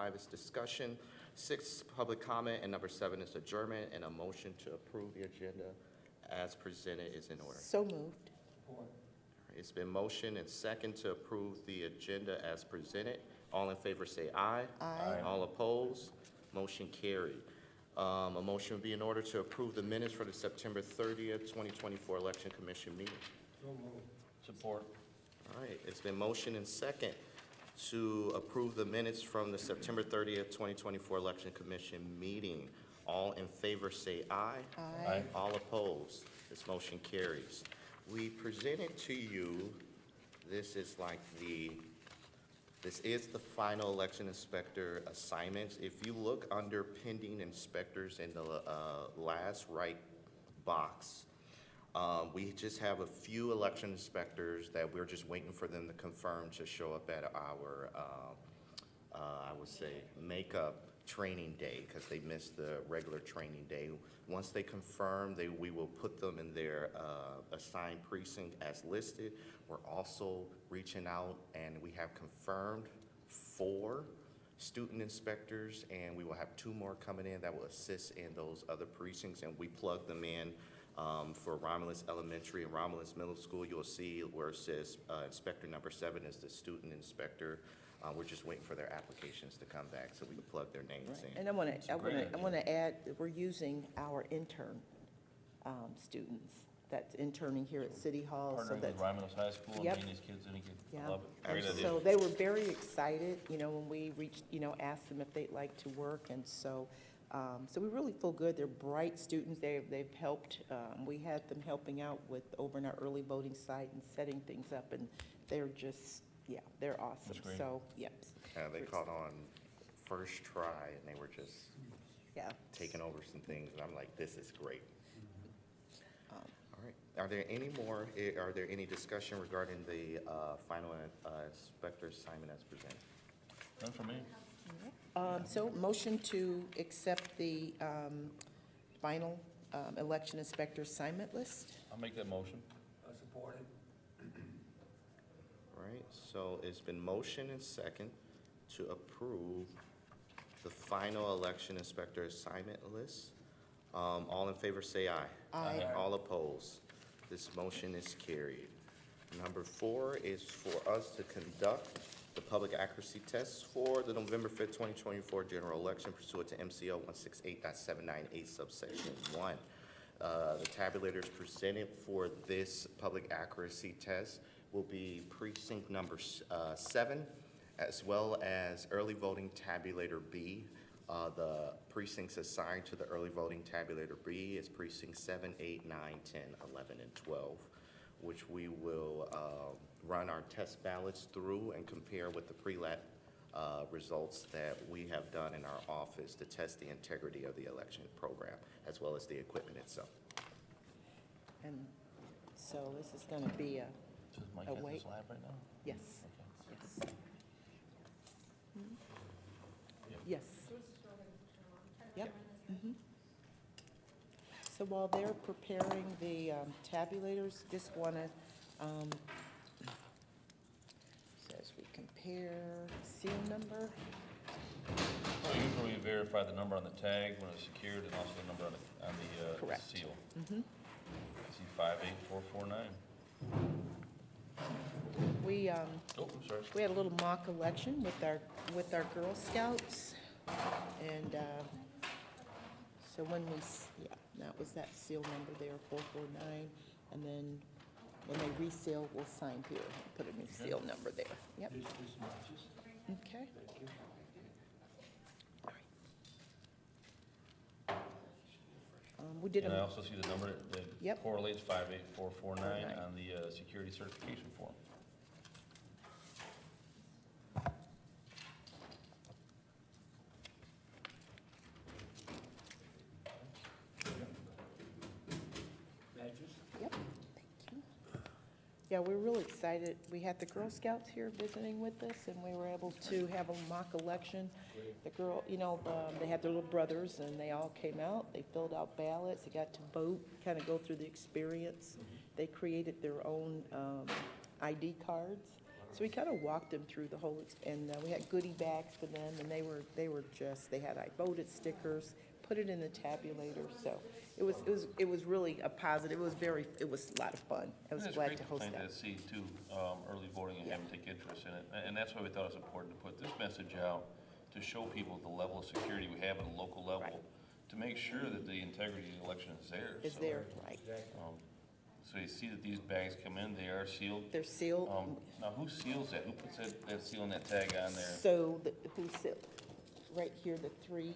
5 is discussion, 6, public comment, and number 7 is adjournment, and a motion to approve the agenda as presented is in order. So moved. It's been motioned and second to approve the agenda as presented. All in favor say aye. Aye. All opposed? Motion carried. A motion would be in order to approve the minutes for the September 30th, 2024 Election Commission meeting. Support. All right, it's been motioned and second to approve the minutes from the September 30th, 2024 Election Commission meeting. All in favor say aye. Aye. All opposed? This motion carries. We presented to you, this is the final election inspector assignments. If you look under pending inspectors in the last right box, we just have a few election inspectors that we're just waiting for them to confirm to show up at our, I would say, makeup training day, because they missed the regular training day. Once they confirm, we will put them in their assigned precinct as listed. We're also reaching out, and we have confirmed 4 student inspectors, and we will have 2 more coming in that will assist in those other precincts, and we plug them in for Romulus Elementary and Romulus Middle School. You'll see where it says inspector number 7 is the student inspector. We're just waiting for their applications to come back so we can plug their names in. And I want to add that we're using our intern students that's interning here at City Hall. Partnering with Romulus High School and Yep. getting these kids any good. Yeah. I love it. Great And idea. so they were very excited, when we reached, asked them if they'd like to work. And so, so we really feel good. They're bright students. They've helped. We had them helping out with over in our early voting site and setting things up. And they're just, they're awesome. That's great. So, yep. They caught on first try, and they were just Yeah. taking over some things, and I'm like, this is great. All right. Are there any discussion regarding the final inspector assignment as presented? None for me. So motion to accept the final election inspector assignment list. I'll make that motion. Support it. All right, so it's been motioned and second to approve the final election inspector assignment list. All in favor say aye. Aye. All opposed? This motion is carried. Number 4 is for us to conduct the public accuracy tests for the November 5th, 2024 general election pursuant to MCL 168.798 subsection 1. The tabulators presented for this public accuracy test will be precinct number 7, as well as early voting tabulator B. The precincts assigned to the early voting tabulator B is precinct 7, 8, 9, 10, 11, and 12, which we will run our test ballots through and compare with the pre-lat results that we have done in our office to test the integrity of the election program, as well as the equipment itself. And so this is going to be Does Mike Oh, have wait. this lab right now? yes, Okay. yes. Yes. Yep. So while they're preparing the tabulators, just want to, says we compare seal number. So usually we verify the number on the tag when it's secured and also the number on the Correct. seal. I see 58449. We, Oh, I'm sorry. we had a little mock election with our Girl Scouts, and so when that was that seal number there, 449, and then when they reseal, we'll sign here and put a new seal number there. Yep. This matches. Okay. Thank you. All right. We did And I a, also see the number that Yep. correlates 58449 Right. on the security certification form. Matches. yep, thank you. Yeah, we're really excited. We had the Girl Scouts here visiting with us, and we were able to have a mock election. The girl, they had their little brothers, and they all came out. They filled out ballots. They got to vote, kind of go through the experience. They created their own ID cards. So we kind of walked them through the whole, and we had goodie bags for them, and they were just, they had I voted stickers, put it in the tabulator, so it was really a positive, it was a lot of fun. I was glad to host It's that. great to see too, early voting and have them take interest in it. And that's why we thought it was important to put this message out, to show people the level of security we have at a local level, Right. to make sure that the integrity of the election is there. Is So, there, right? So you see that these bags come in, they are sealed. They're sealed. Now, who seals that? Who puts that seal and that tag on there? So right here, the three,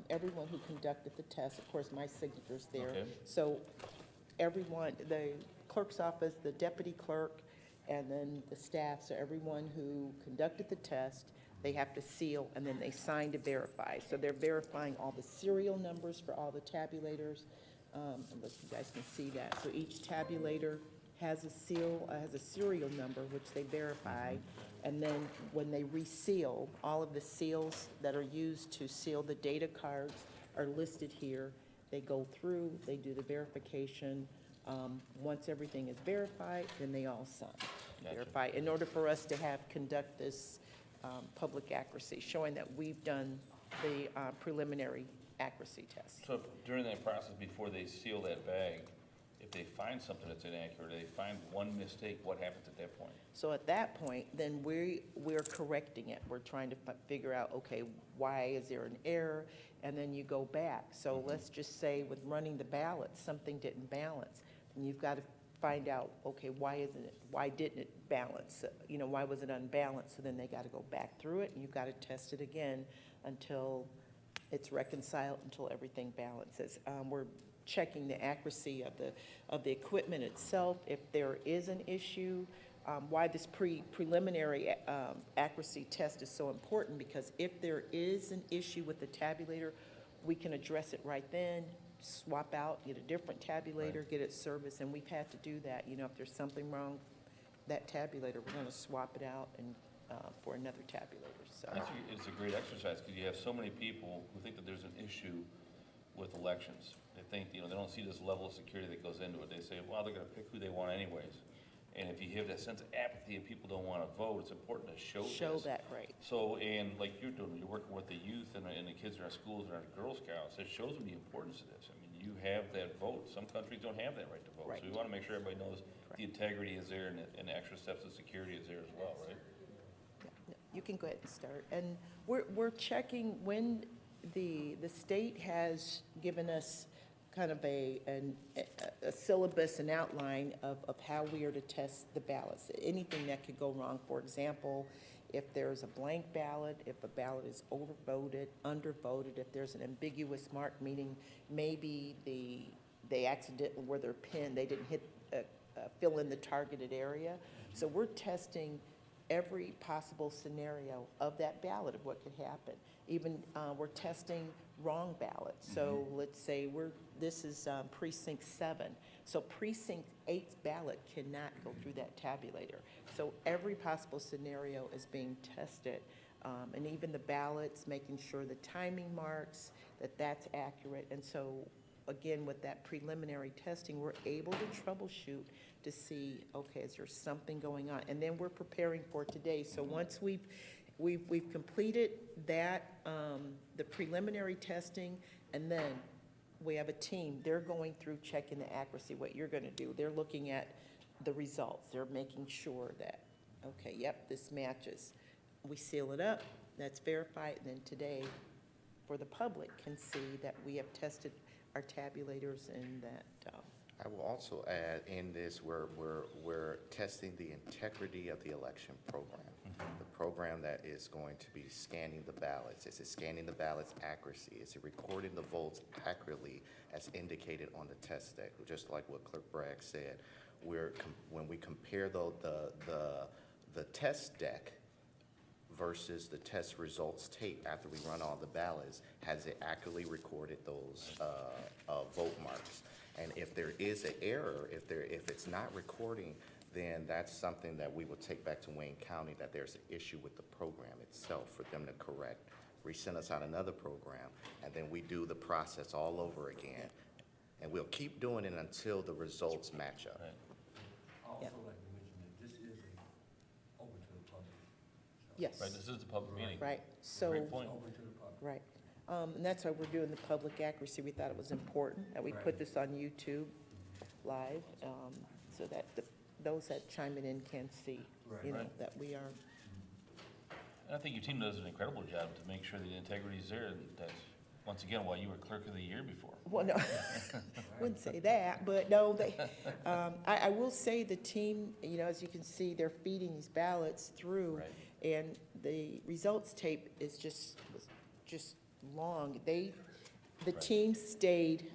everyone who conducted the test, of course, my signature's there. Okay. So everyone, the clerk's office, the deputy clerk, and then the staff, so everyone who conducted the test, they have to seal, and then they sign to verify. So they're verifying all the serial numbers for all the tabulators. Unless you guys can see that. So each tabulator has a seal, has a serial number, which they verify. And then when they reseal, all of the seals that are used to seal the data cards are listed here. They go through, they do the verification. Once everything is verified, then they all sign. Gotcha. Verify, in order for us to conduct this public accuracy, showing that we've done the preliminary accuracy test. So if during that process, before they seal that bag, if they find something that's inaccurate, they find one mistake, what happens at that point? So at that point, then we're correcting it. We're trying to figure out, okay, why is there an error? And then you go back. So let's just say with running the ballots, something didn't balance. And you've got to find out, okay, why didn't it balance? Why was it unbalanced? So then they got to go back through it, and you've got to test it again until it's reconciled, until everything balances. We're checking the accuracy of the equipment itself. If there is an issue, why this preliminary accuracy test is so important, because if there is an issue with the tabulator, we can address it right then, swap out, get a different tabulator, get it serviced, and we've had to do that. If there's something wrong, that tabulator, we're gonna swap it out and for another tabulator, so. It's a great exercise, because you have so many people who think that there's an issue with elections. They think, they don't see this level of security that goes into it. They say, well, they're gonna pick who they want anyways. And if you have that sense of apathy and people don't wanna vote, it's important to show this. Show that, right. So, and like you're doing, you're working with the youth and the kids in our schools and our Girl Scouts, it shows them the importance of this. I mean, you have that vote. Some countries don't have that right to vote. Right. So we wanna make sure everybody knows the integrity is there and the extra steps of security is there as well, right? Yeah, you can go ahead and start. And we're checking when the state has given us kind of a syllabus, an outline of how we are to test the ballots. Anything that could go wrong. For example, if there's a blank ballot, if a ballot is overvoted, undervoted, if there's an ambiguous mark, meaning maybe they accidentally, where their pin, they didn't fill in the targeted area. So we're testing every possible scenario of that ballot, of what could happen. Even we're testing wrong ballots. So let's say this is precinct 7. So precinct 8's ballot cannot go through that tabulator. So every possible scenario is being tested. And even the ballots, making sure the timing marks, that's accurate. And so again, with that preliminary testing, we're able to troubleshoot to see, okay, is there something going on? And then we're preparing for today. So once we've completed that, the preliminary testing, and then we have a team, they're going through checking the accuracy. What you're gonna do, they're looking at the results. They're making sure that, okay, yep, this matches. We seal it up, that's verified, and then today, for the public can see that we have tested our tabulators and that, I will also add in this, we're testing the integrity of the election program. The program that is going to be scanning the ballots. Is it scanning the ballots' accuracy? Is it recording the votes accurately as indicated on the test deck? Just like what Clerk Bragg said, when we compare the test deck versus the test results tape after we run all the ballots, has it accurately recorded those vote marks? And if there is an error, if it's not recording, then that's something that we will take back to Wayne County, that there's an issue with the program itself for them to correct. Resend us out another program, and then we do the process all over again. And we'll keep doing it until the results match up. Right. Also, Yep. like you mentioned, that this is a Yes. Right, this is the public meeting. Right, so. Great point. Open to the public. Right. And that's why we're doing the public accuracy. We thought it was important that we put Right. this on YouTube live, so that those that chime in can see, Right. you know, Right. that we are, And I think your team does an incredible job to make sure the integrity is there, and that's, once again, why you were clerk of the year before. well, no, wouldn't say that, but no, they, I will say the team, you know, as you can see, they're feeding these ballots through. Right. And the results tape is just long. The Right. team stayed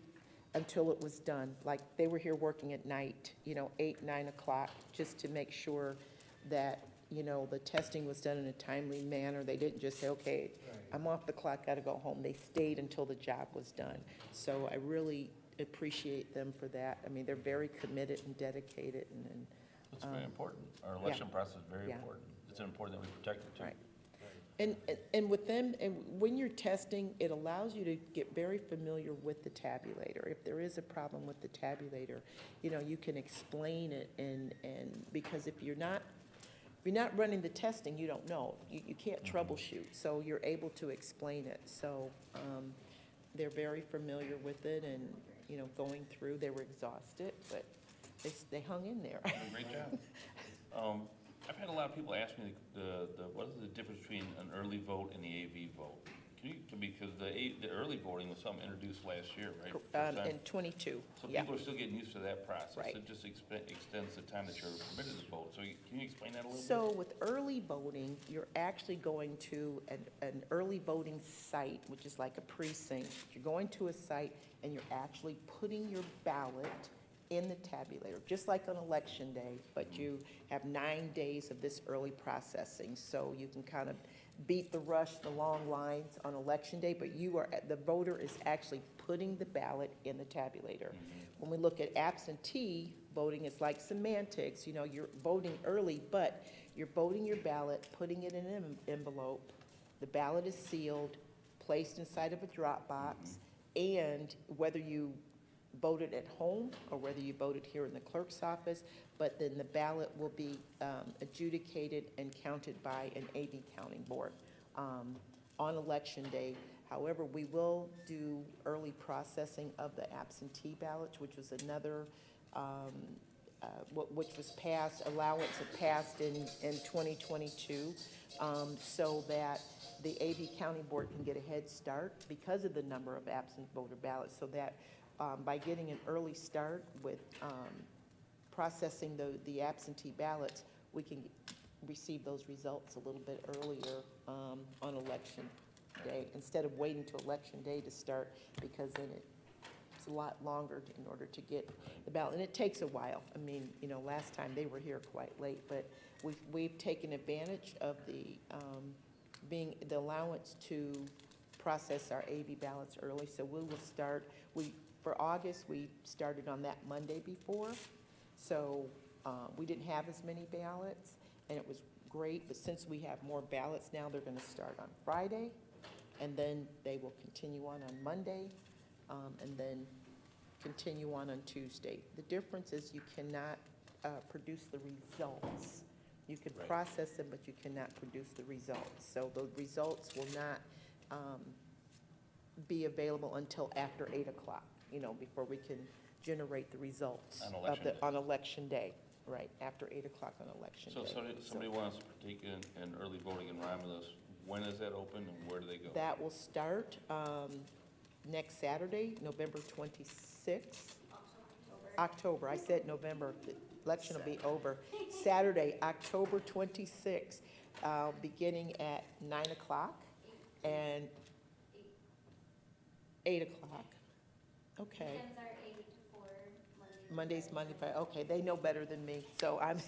until it was done. Like, they were here working at night, you know, 8, 9 o'clock, just to make sure that, you know, the testing was done in a timely manner. They didn't just say, okay, Right. I'm off the clock, gotta go home. They stayed until the job was done. So I really appreciate them for that. I mean, they're very committed and dedicated, and It's very important. Our election process is very Yeah. important. It's important that we protect it too. Right. And with them, and when you're testing, it allows you to get very familiar with the tabulator. If there is a problem with the tabulator, you know, you can explain it, and because if you're not running the testing, you don't know. You can't troubleshoot, so you're able to explain it. So, they're very familiar with it, and, you know, going through, they were exhausted, but they hung in there. Doing a great job. I've had a lot of people ask me what is the difference between an early vote and the AV vote? Can you, because the early voting was something introduced last year, right? First time. In 22, So yeah. people are still getting used to that process. Right. It just extends the time that you're permitted to vote. So can you explain that a little bit? So with early voting, you're actually going to an early voting site, which is like a precinct. You're going to a site and you're actually putting your ballot in the tabulator, just like on election day, but you have 9 days of this early processing. So you can kind of beat the rush, the long lines on election day, but the voter is actually putting the ballot in the tabulator. When we look at absentee voting, it's like semantics, you know, you're voting early, but you're voting your ballot, putting it in an envelope, the ballot is sealed, placed inside of a drop box, and whether you voted at home or whether you voted here in the clerk's office, but then the ballot will be adjudicated and counted by an AV counting board on election day. However, we will do early processing of the absentee ballots, which was another, which was passed, allowance had passed in 2022, so that the AV counting board can get a head start because of the number of absent voter ballots, so that by getting an early start with processing the absentee ballots, we can receive those results a little bit earlier on election day, instead of waiting till election day to start, because then it's a lot longer in order to get the ballot, and it takes a while. I mean, you know, last time they were here quite late, but we've taken advantage of the allowance to process our AV ballots early, so we will start, for August, we started on that Monday before, so we didn't have as many ballots, and it was great, but since we have more ballots now, they're gonna start on Friday, and then they will continue on Monday, and then continue on Tuesday. The difference is you cannot produce the results. You could Right. process them, but you cannot produce the results. So the results will not be available until after 8 o'clock, you know, before we can generate the results On election day. on election day, right, after 8 o'clock on election So day. somebody wants to partake in early voting in Romulus, when is that open and where do they go? That will start next Saturday, November 26th. October, I said November, the election will be over. Saturday, October 26th, beginning at 9 o'clock and 8 o'clock. Okay. Weekends are 8 to 4, Monday's Monday, Friday, okay, they know better than me, so I'm,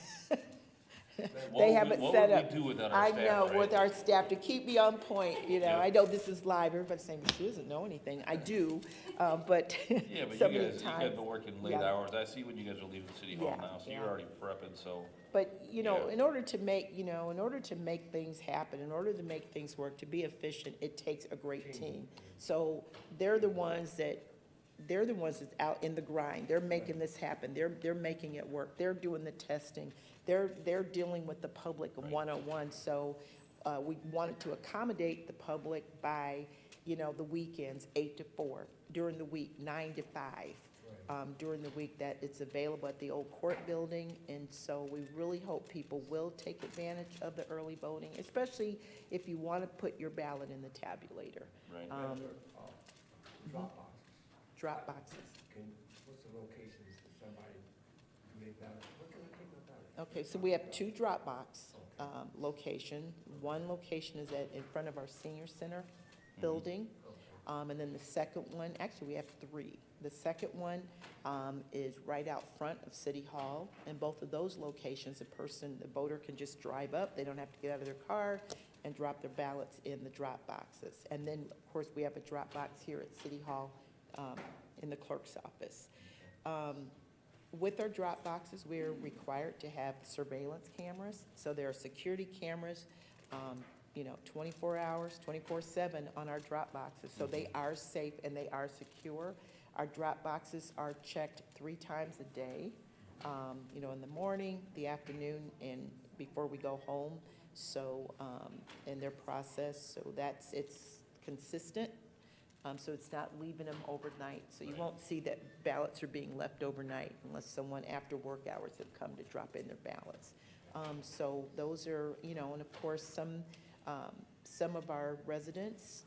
What they would have we- it what set would up. we do without our I staff, know, right? with our staff, to keep me on point, you know, Yeah. I know this is live, everybody's saying, she doesn't know anything, I do, but Yeah, but so you many guys times. been working late Yeah. hours. I see when you guys are leaving City Hall Yeah, now, so you're yeah. already prepping, so. But, you know, Yeah. in order to make, you know, in order to make things happen, in order to make things work, to be efficient, it takes a great team. So they're the ones that's out in the grind. They're making this happen. They're making it work. They're doing the testing. They're dealing with the public Right. one-on-one. So we wanted to accommodate the public by, the weekends, 8 to 4, during the week, 9 to 5. During the week that it's available at the old court building. And so we really hope people will take advantage of the early voting, especially if you want to put your ballot in the tabulator. Right. Drop boxes. Drop boxes. What's the locations for somebody to make ballots? What can I take my ballot? Okay, so we have 2 drop box location. One location is in front of our senior center building. And then the second one, actually, we have 3. The second one is right out front of City Hall. And both of those locations, the voter can just drive up. They don't have to get out of their car and drop their ballots in the drop boxes. And then, of course, we have a drop box here at City Hall in the clerk's office. With our drop boxes, we're required to have surveillance cameras. So there are security cameras 24 hours, 24/7 on our drop boxes. So they are safe and they are secure. Our drop boxes are checked 3 times a day, in the morning, the afternoon, and before we go home. So, in their process, so it's consistent. So it's not leaving them overnight. So you won't see that ballots are being left overnight unless someone after work hours have come to drop in their ballots. So those are, and of course, some of our residents,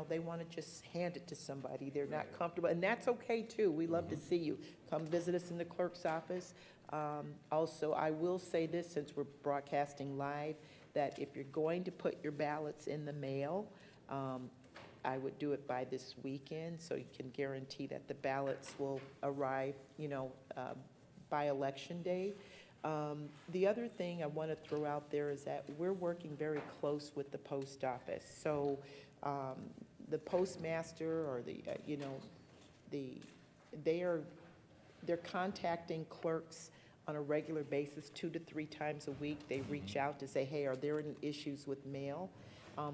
they want to just hand it to somebody. They're not comfortable, and that's okay too. We love to see you. Come visit us in the clerk's office. Also, I will say this, since we're broadcasting live, that if you're going to put your ballots in the mail, I would do it by this weekend, so you can guarantee that the ballots will arrive, by Election Day. The other thing I want to throw out there is that we're working very close with the post office. So the postmaster or they're contacting clerks on a regular basis, 2 to 3 times a week. They reach out to say, hey, are there any issues with mail?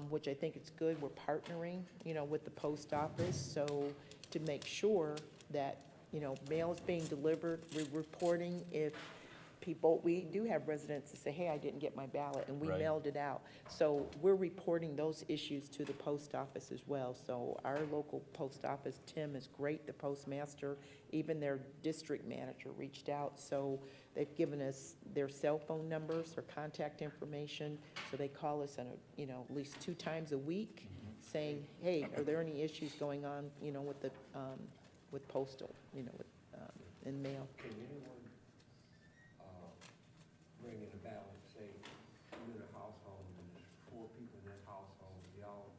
Which I think it's good. We're partnering, with the post office. So to make sure that, mail is being delivered, we're reporting if we do have residents that say, hey, I didn't get my ballot, and we Right. mailed it out. So we're reporting those issues to the post office as well. So our local post office, Tim, is great, the postmaster, even their district manager reached out. So they've given us their cell phone numbers or contact information. So they call us at least 2 times a week saying, hey, are there any issues going on, with the, with postal, in mail? Can anyone bring in a ballot, say, you're in a household, and there's 4 people in that household, y'all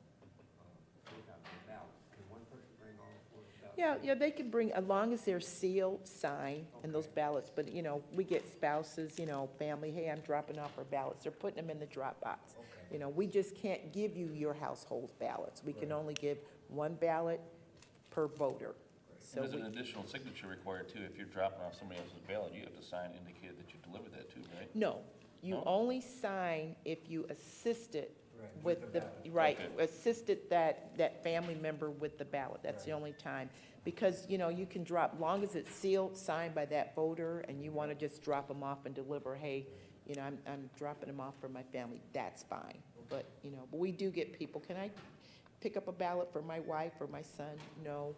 take out their ballots. Can one person bring all 4 ballots? Yeah, they can bring, as long as they're sealed, signed, and those ballots, but, we get spouses, family, hey, I'm dropping off our ballots, they're putting them in the drop box. Okay. We just can't give you your household ballots, we can Right. only give 1 ballot per voter. So And there's we, an additional signature required too. If you're dropping off somebody else's ballot, you have to sign indicating that you delivered that too, right? no, you No? only sign if you assisted Right, with the, ballot. right, Okay. assisted that family member with the ballot, that's the Right. only time. Because, you can drop, long as it's sealed, signed by that voter, and you want to just drop them off and deliver, hey, I'm dropping them off for my family, that's fine. But, but we do get people, can I pick up a ballot for my wife or my son? No,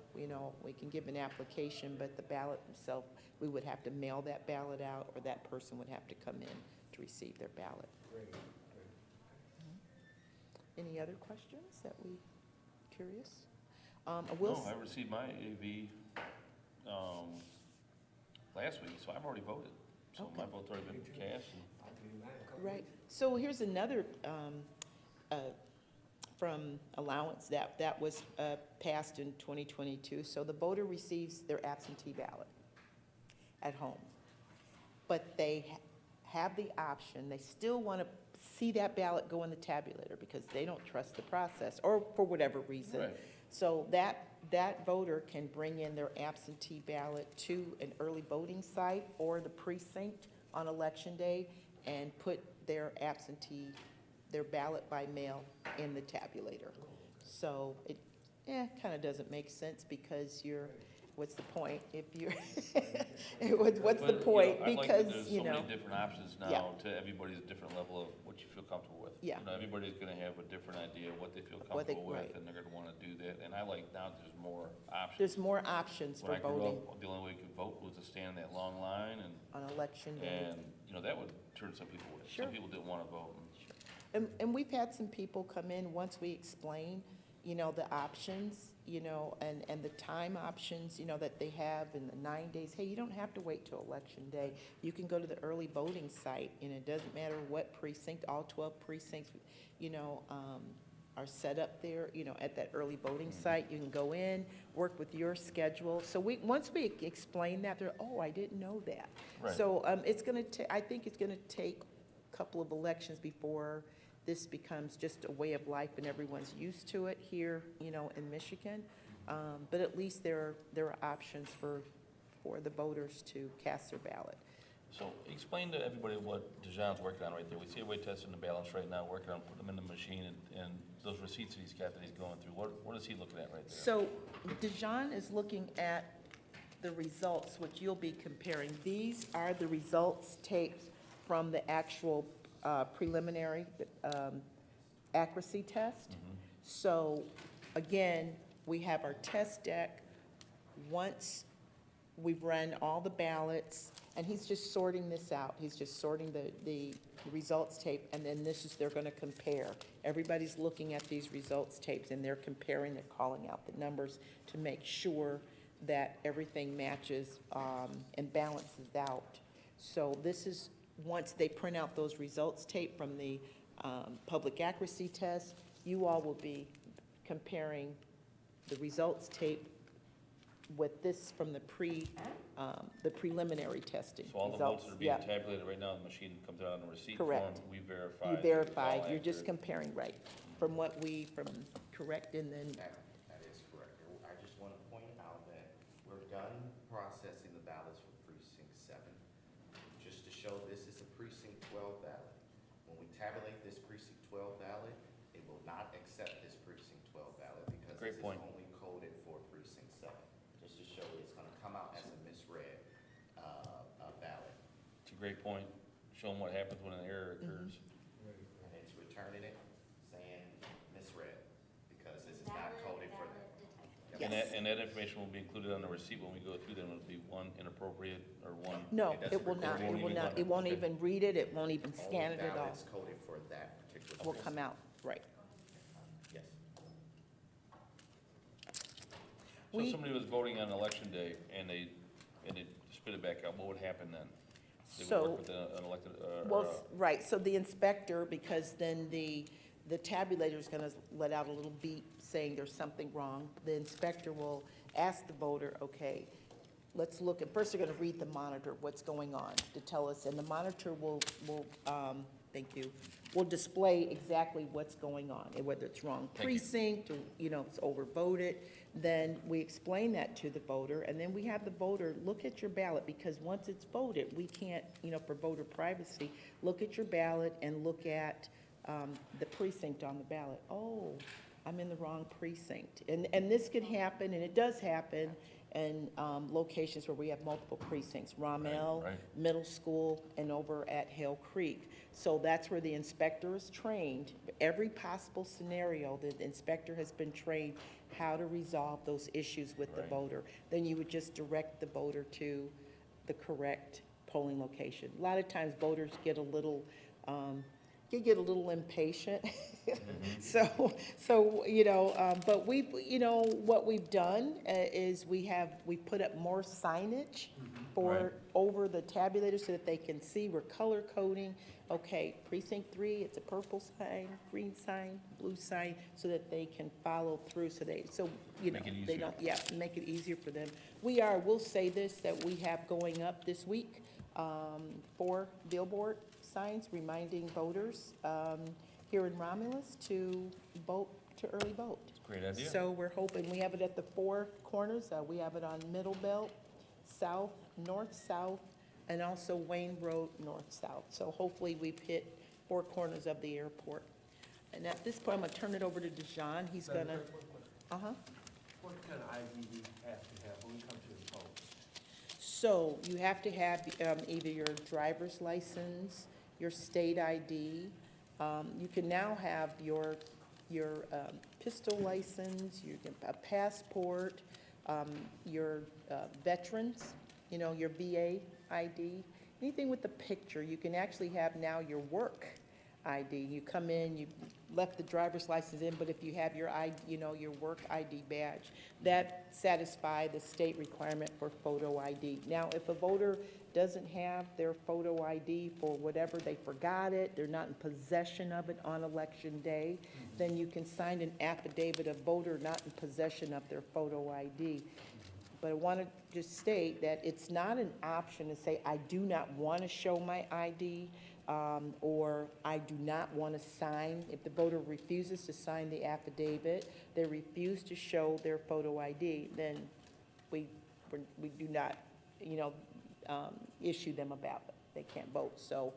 we can give an application, but the ballot itself, we would have to mail that ballot out, or that person would have to come in to receive their ballot. Great, great. Any other questions that we, curious? I will, No, I received my AV, last week, so I've already voted. So my Okay. vote's already been Me too. cast. And I'll do mine a couple right, weeks. so here's another, from allowance that was passed in 2022. So the voter receives their absentee ballot at home. But they have the option, they still want to see that ballot go in the tabulator because they don't trust the process, or for whatever reason. Right. So that voter can bring in their absentee ballot to an early voting site or the precinct on Election Day and put their ballot by mail in the tabulator. So it kind of doesn't make sense because what's the point if you're, what's the But, you know, point? I like that Because, there's you so many know, different options Yeah. now to everybody's different level of what you feel comfortable with. Yeah. You know, everybody's gonna have a different idea of what they feel What they- comfortable with, right. and they're gonna wanna do that, and I like now there's more options. there's more options for When I grew voting up, the only way you could vote was to stand in that long line, on election day. and, you know, that would turn some people away. Sure. Some people didn't wanna vote. And we've had some people come in, once we explain, you know, the options, you know, and the time options, you know, that they have in the 9 days. Hey, you don't have to wait till election day. You can go to the early voting site, and it doesn't matter what precinct, all 12 precincts, you know, are set up there, you know, at that early voting site. You can go in, work with your schedule. So once we explain that, they're, oh, I didn't know that. Right. So it's gonna I think it's gonna take a couple of elections before this becomes just a way of life and everyone's used to it here, you know, in Michigan. But at least there are options for the voters to cast their ballot. So explain to everybody what Dejan's working on right there. We see everybody testing the ballots right now, working on putting them in the machine, and those receipts that he's got that he's going through, what is he looking at right there? So Dejan is looking at the results, which you'll be comparing. These are the results tapes from the actual preliminary accuracy test. So again, we have our test deck. Once we've run all the ballots, and he's just sorting this out. He's just sorting the results tape, and then they're gonna compare. Everybody's looking at these results tapes, and they're comparing, they're calling out the numbers to make sure that everything matches and balances out. So this is, once they print out those results tape from the public accuracy test, you all will be comparing the results tape with this from the preliminary testing So all the votes results. that are being Yeah, tabulated right now, the machine comes out on the receipt Correct. form, we verify. you that it's verify, all you're just accurate. comparing, right, from correct, and then, That is correct. I just want to point out that we're done processing the ballots for precinct 7. Just to show this is a precinct 12 ballot. When we tabulate this precinct 12 ballot, it will not accept this precinct 12 ballot because Great this is point. only coded for precinct 7. Just to show it's going to come out as a misread ballot. It's a great point. Show them what happens when an error occurs. And it's returning it saying misread because this is not coded for that. Yes. And that information will be included on the receipt when we go through them. It'll be one inappropriate or one. no, It doesn't it will not, record it will even not, one. it won't Okay. even read it, it won't even scan it at all. All the ballots coded for that particular. Will come out, right. Yes. So We- if somebody was voting on election day and they spit it back out, what would happen then? They would So- work with an elected, Well, right, so the inspector, because then the tabulator's gonna let out a little beep saying there's something wrong. The inspector will ask the voter, okay, let's look at, first they're gonna read the monitor, what's going on, to tell us, and the monitor will, thank you, will display exactly what's going on, and whether it's wrong Thank you. precinct, or, you know, it's overvoted. Then we explain that to the voter, and then we have the voter look at your ballot, because once it's voted, we can't, you know, for voter privacy, look at your ballot and look at the precinct on the ballot. Oh, I'm in the wrong precinct. And this could happen, and it does happen, in locations where we have multiple precincts, Rommel, right. Middle School, and over at Hale Creek. So that's where the inspector is trained. Every possible scenario, the inspector has been trained how to resolve those issues with the Right. voter. Then you would just direct the voter to the correct polling location. A lot of times voters get a little, impatient. So, you know, but what we've done is we've put up more signage Right. over the tabulator so that they can see, we're color coding. Okay, precinct 3, it's a purple sign, green sign, blue sign, so that they can follow through, you know, Make it they easier. don't, yeah, make it easier for them. We'll say this, that we have going up this week, 4 billboard signs reminding voters, here in Romulus to vote, to early vote. Great idea. So we're hoping, we have it at the 4 corners, we have it on Middle Belt, South, North, South, and also Wayne Road, North, South. So hopefully we've hit 4 corners of the airport. And at this point, I'm gonna turn it over to Dejan, he's gonna, What kind of ID do you have to have when we come to the poll? So you have to have either your driver's license, your state ID. You can now have your pistol license, a passport, your veterans, your VA ID, anything with a picture. You can actually have now your work ID. You come in, you left the driver's license in, but if you have your your work ID badge, that satisfies the state requirement for photo ID. Now, if a voter doesn't have their photo ID for whatever, they forgot it, they're not in possession of it on election day, then you can sign an affidavit of voter not in possession of their photo ID. But I want to just state that it's not an option to say, I do not want to show my ID, or I do not want to sign. If the voter refuses to sign the affidavit, they refuse to show their photo ID, then we do not, issue them a ballot. They can't vote. So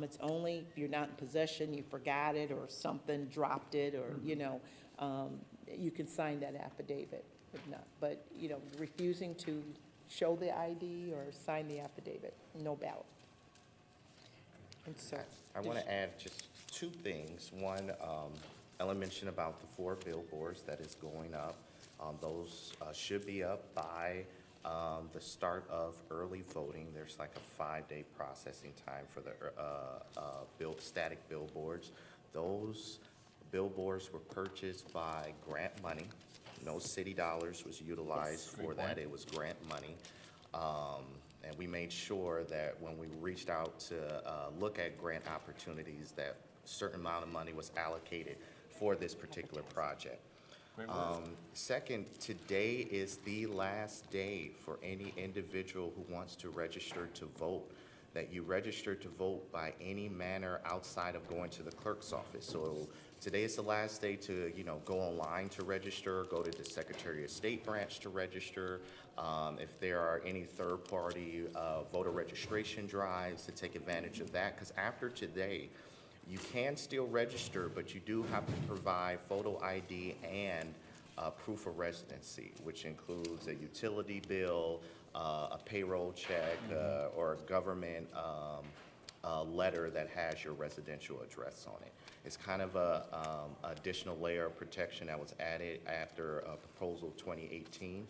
it's only if you're not in possession, you forgot it, or something dropped it, or, you can sign that affidavit. If not, but, refusing to show the ID or sign the affidavit, no ballot. And so. I want to add just two things. One, Ellen mentioned about the 4 billboards that is going up. Those should be up by the start of early voting. There's like a 5-day processing time for the static billboards. Those billboards were purchased by grant money. No city dollars was utilized for that. It was grant money. And we made sure that when we reached out to look at grant opportunities, that a certain amount of money was allocated for this particular project. Second, today is the last day for any individual who wants to register to vote, that you register to vote by any manner outside of going to the clerk's office. So today is the last day to, go online to register, go to the Secretary of State branch to register. If there are any third-party voter registration drives, to take advantage of that, because after today, you can still register, but you do have to provide photo ID and proof of residency, which includes a utility bill, a payroll check, or a government letter that has your residential address on it. It's kind of a additional layer of protection that was added after proposal 2018.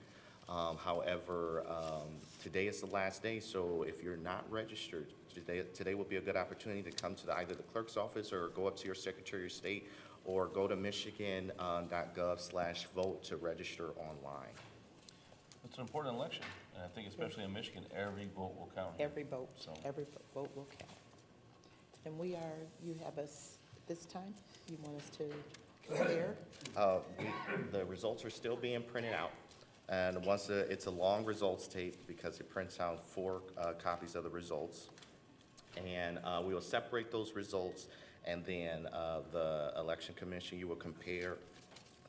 However, today is the last day, so if you're not registered, today will be a good opportunity to come to either the clerk's office or go up to your Secretary of State or go to michigan.gov/vote to register online. It's an important election, and I think especially in Michigan, every vote will count. Every vote, So- every vote will count. And you have us this time? You want us to compare? The results are still being printed out, and it's a long results tape because it prints out 4 copies of the results. And we will separate those results, and then the Election Commission, you will compare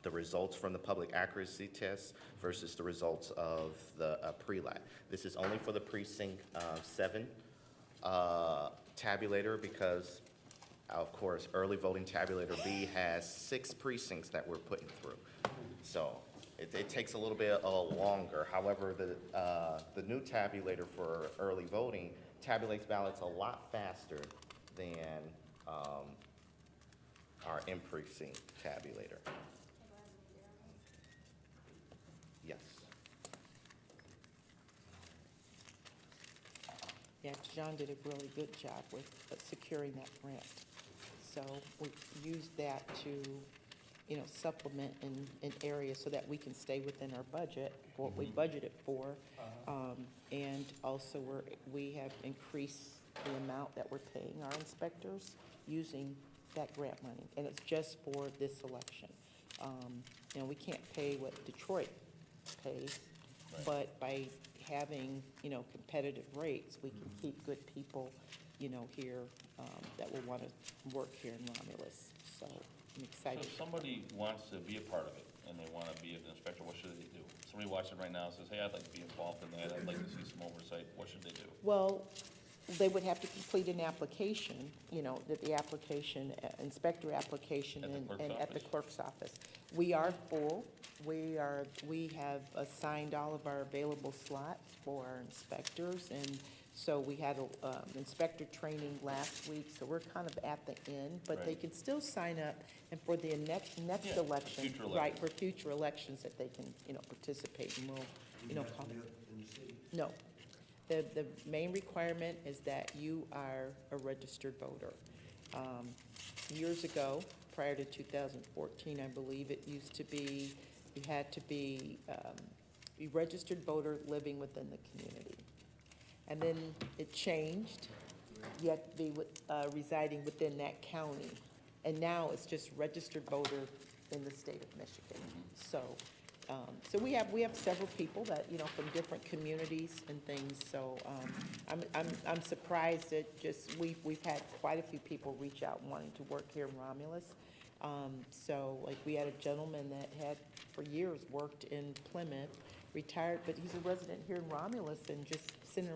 the results from the public accuracy test versus the results of the pre-lat. This is only for the precinct 7 tabulator because, of course, early voting tabulator B has 6 precincts that we're putting through. So it takes a little bit longer. However, the new tabulator for early voting tabulates ballots a lot faster than our in-precinct tabulator. Yes. Yeah, John did a really good job with securing that grant. So we used that to, supplement in areas so that we can stay within our budget, what we budgeted for. And also we have increased the amount that we're paying our inspectors using that grant money. And it's just for this election. We can't pay what Detroit pays, Right. but by having, competitive rates, we can keep good people, here that will want to work here in Romulus. So I'm So excited. if somebody wants to be a part of it and they want to be an inspector, what should they do? Somebody watching right now says, hey, I'd like to be involved in that, I'd like to see some oversight, what should they do? Well, they would have to complete an application, the application, inspector application At the and clerk's at the office? clerk's office. We are full. we have assigned all of our available slots for our inspectors, and so we had inspector training last week, so we're kind of at the end, but they Right. can still sign up, and for the next Yeah, election. future Right, elections. for future elections, that they can, participate, and we'll, Do you have call to it. live in the city? No. The main requirement is that you are a registered voter. Years ago, prior to 2014, I believe, it used to be, you had to be a registered voter living within the community. And then it changed. You had to be residing within that county. And now it's just registered voter in the state of Michigan. So we have several people that, from different communities and things, so, I'm surprised that we've had quite a few people reach out wanting to work here in Romulus. So, like, we had a gentleman that had, for years, worked in Plymouth, retired, but he's a resident here in Romulus, and just sent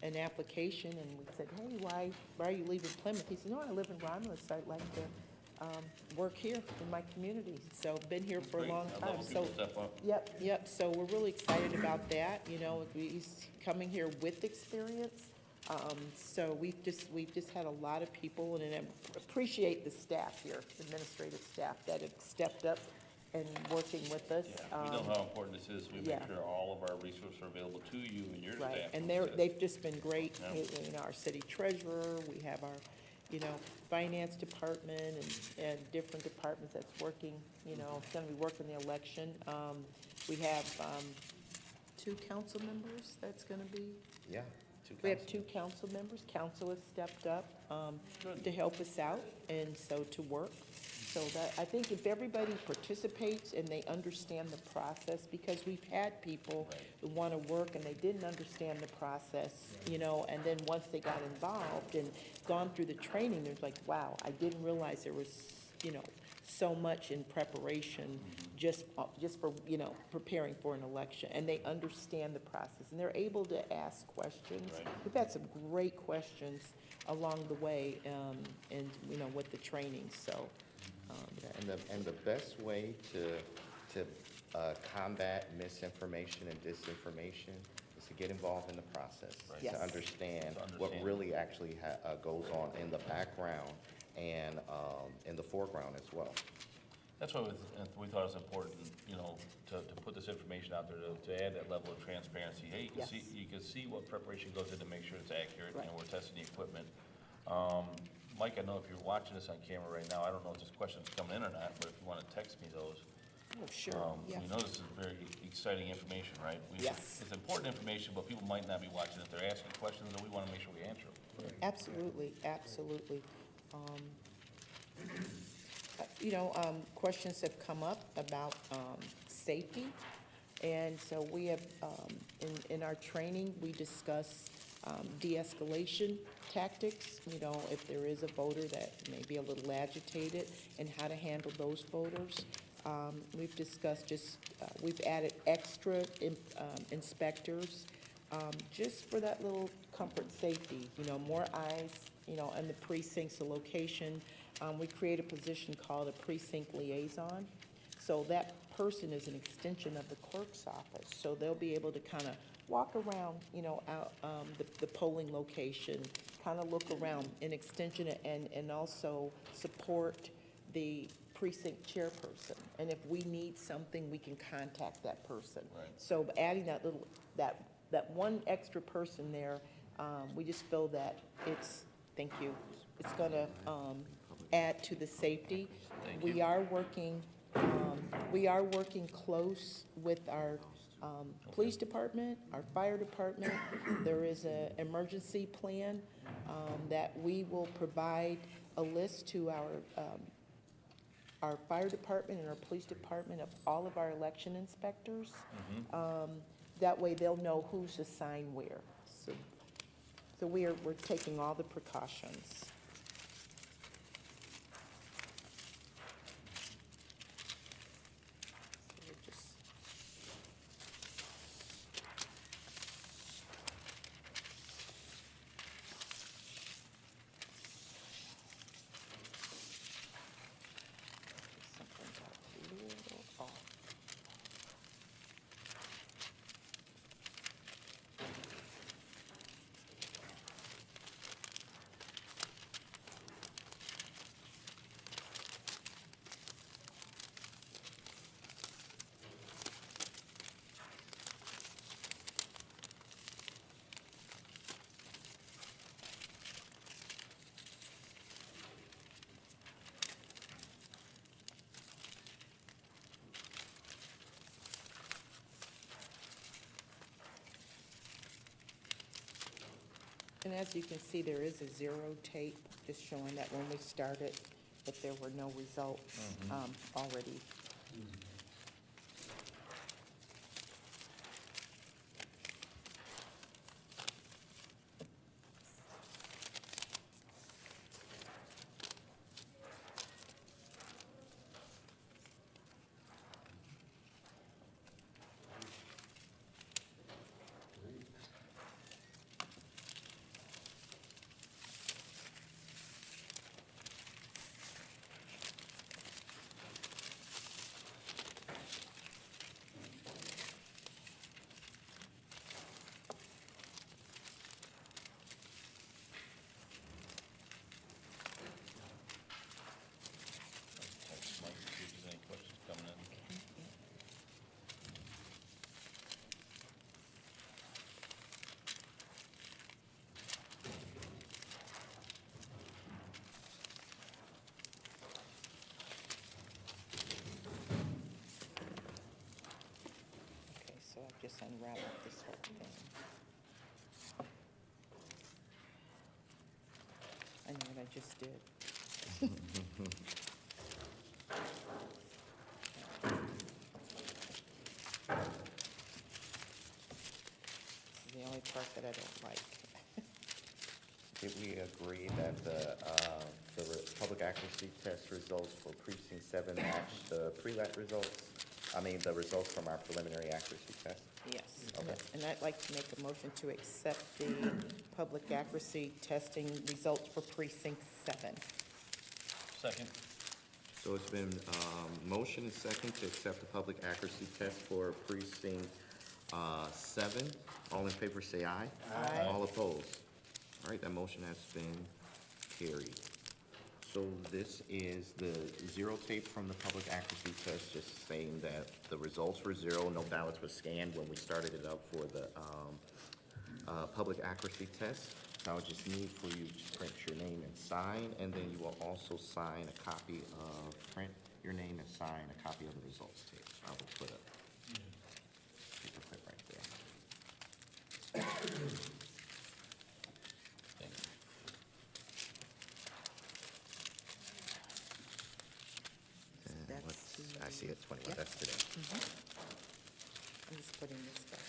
an application, and we said, hey, why are you leaving Plymouth? He said, no, I live in Romulus, I'd like to work here in my community. So, been here for a Great. long I time. love when So, people step up. yep, so we're really excited about that, he's coming here with experience. So we've just had a lot of people, and I appreciate the staff here, administrative staff, that have stepped up and working with us. Yeah, we know how important this is. We make yeah. sure all of our resources are available to you and your staff. Right, and to assist. they've just been great, Yeah. our city treasurer, we have our, finance department, and different departments that's working, it's gonna be working the election. We have, 2 council members that's gonna be. Yeah. We have 2 council members. Council has stepped up Good. to help us out, and so to work. So that, I think if everybody participates and they understand the process, because we've had people who want to work and they didn't understand the process, and then once they got involved and gone through the training, there's like, wow, I didn't realize there was, so much in preparation just for, preparing for an election. And they understand the process, and they're able to ask questions. Right. We've had some great questions along the way, and, with the training, so. Yeah, and the best way to combat misinformation and disinformation is to get involved in the process. Right. Yes. To understand To what understand. really actually goes on in the background and in the foreground as well. That's why we thought it was important, to put this information out there, to add that level of transparency. Hey, Yes. you can see what preparation goes in to make sure it's accurate, Right. and we're testing the equipment. Mike, I know if you're watching this on camera right now, I don't know if this question's coming in or not, but if you want to text me those. Oh, sure, yeah. We know this is very exciting information, right? Yes. It's important information, but people might not be watching. If they're asking questions, then we want to make sure we answer them. Absolutely, absolutely. Questions have come up about safety, and so we have, in our training, we discuss de-escalation tactics, if there is a voter that may be a little agitated, and how to handle those voters. We've discussed we've added extra inspectors, just for that little comfort safety, more eyes, in the precincts, the location. We create a position called a precinct liaison. So that person is an extension of the clerk's office. So they'll be able to kind of walk around, out the polling location, kind of look around, an extension, and also support the precinct chairperson. And if we need something, we can contact that person. Right. So adding that one extra person there, we just feel that thank you, it's gonna add to the safety. Thank We you. are working close with our police department, our fire department. There is an emergency plan that we will provide a list to our fire department and our police department of all of our election inspectors. That way they'll know who's assigned where. So we're taking all the precautions. So we're just- Something got a little off. And as you can see, there is a zero tape, just showing that when we started, that there were no results already. Text Mike, see if there's any questions coming in. Okay, so I've just unraveled this whole thing. I know what I just did. This is the only part that I don't like. Did we agree that public accuracy test results for precinct 7 match the pre-lat results? I mean, the results from our preliminary accuracy test? Yes. Okay. And I'd like to make a motion to accept the public accuracy testing results for precinct 7. Second? So it's been motion and second to accept the public accuracy test for precinct 7. All in favor say aye. Aye. All opposed? All right, that motion has been carried. So this is the zero tape from the public accuracy test, just saying that the results were zero, no ballots were scanned when we started it up for the public accuracy test. So I would just need for you to print your name and sign, and then you will also sign a copy of, print your name and sign a copy of the results tape. I will put a paper clip right there. Thank you. And That's what's- I the- see it's 21, Yep. that's today. I'm just putting this back.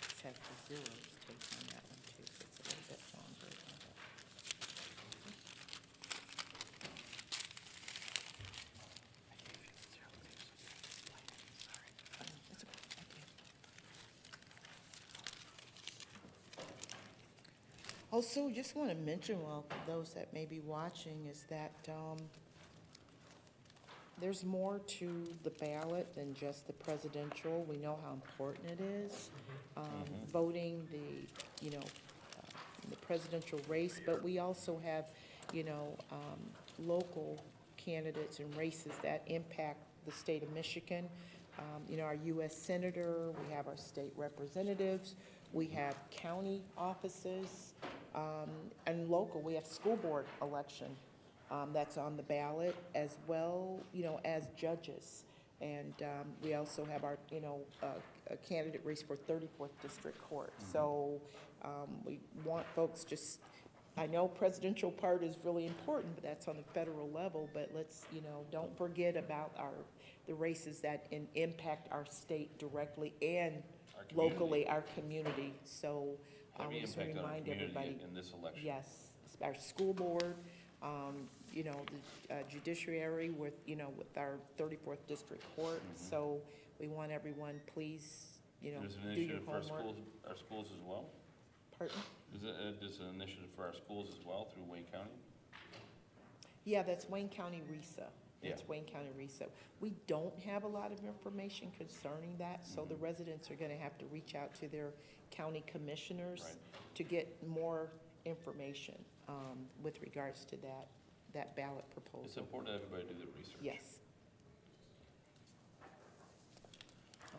Let's have the zeros taken on that one too, so it's a little bit longer. That's okay, thank you. Also, just want to mention, well, for those that may be watching, is that there's more to the ballot than just the presidential. We know how important it is, voting the presidential race, but we also have, local candidates and races that impact the state of Michigan. Our U.S. Senator, we have our state representatives, we have county offices, and local, we have school board election that's on the ballot, as well, as judges. And we also have our, a candidate race for 34th District Court. So we want folks I know presidential part is really important, but that's on the federal level, but let's, don't forget about the races that impact our state directly and Our community. locally, our community. So Heavy we just impact on our remind community everybody. in this election. Yes, our school board, the judiciary with our 34th District Court. So we want everyone, please, There's an do your initiative for homework. our schools as well? Pardon? There's an initiative for our schools as well through Wayne County? Yeah, that's Wayne County RESA. It's Yeah. Wayne County RESA. We don't have a lot of information concerning that, so the residents are gonna have to reach out to their county commissioners Right. to get more information, with regards to that ballot It's proposal. important that everybody do their research. Yes.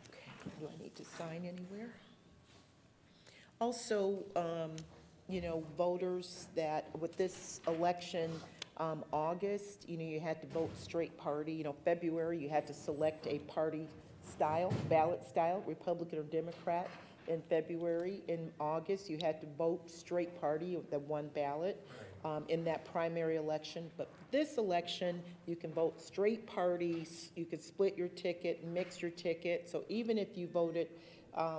Okay, do I need to sign anywhere? Also, voters that, with this election, August, you had to vote straight party. February, you had to select a party ballot style, Republican or Democrat. In February, in August, you had to vote straight party with the one ballot in that primary election. But this election, you can vote straight parties, you can split your ticket, mix your ticket. So even if you voted,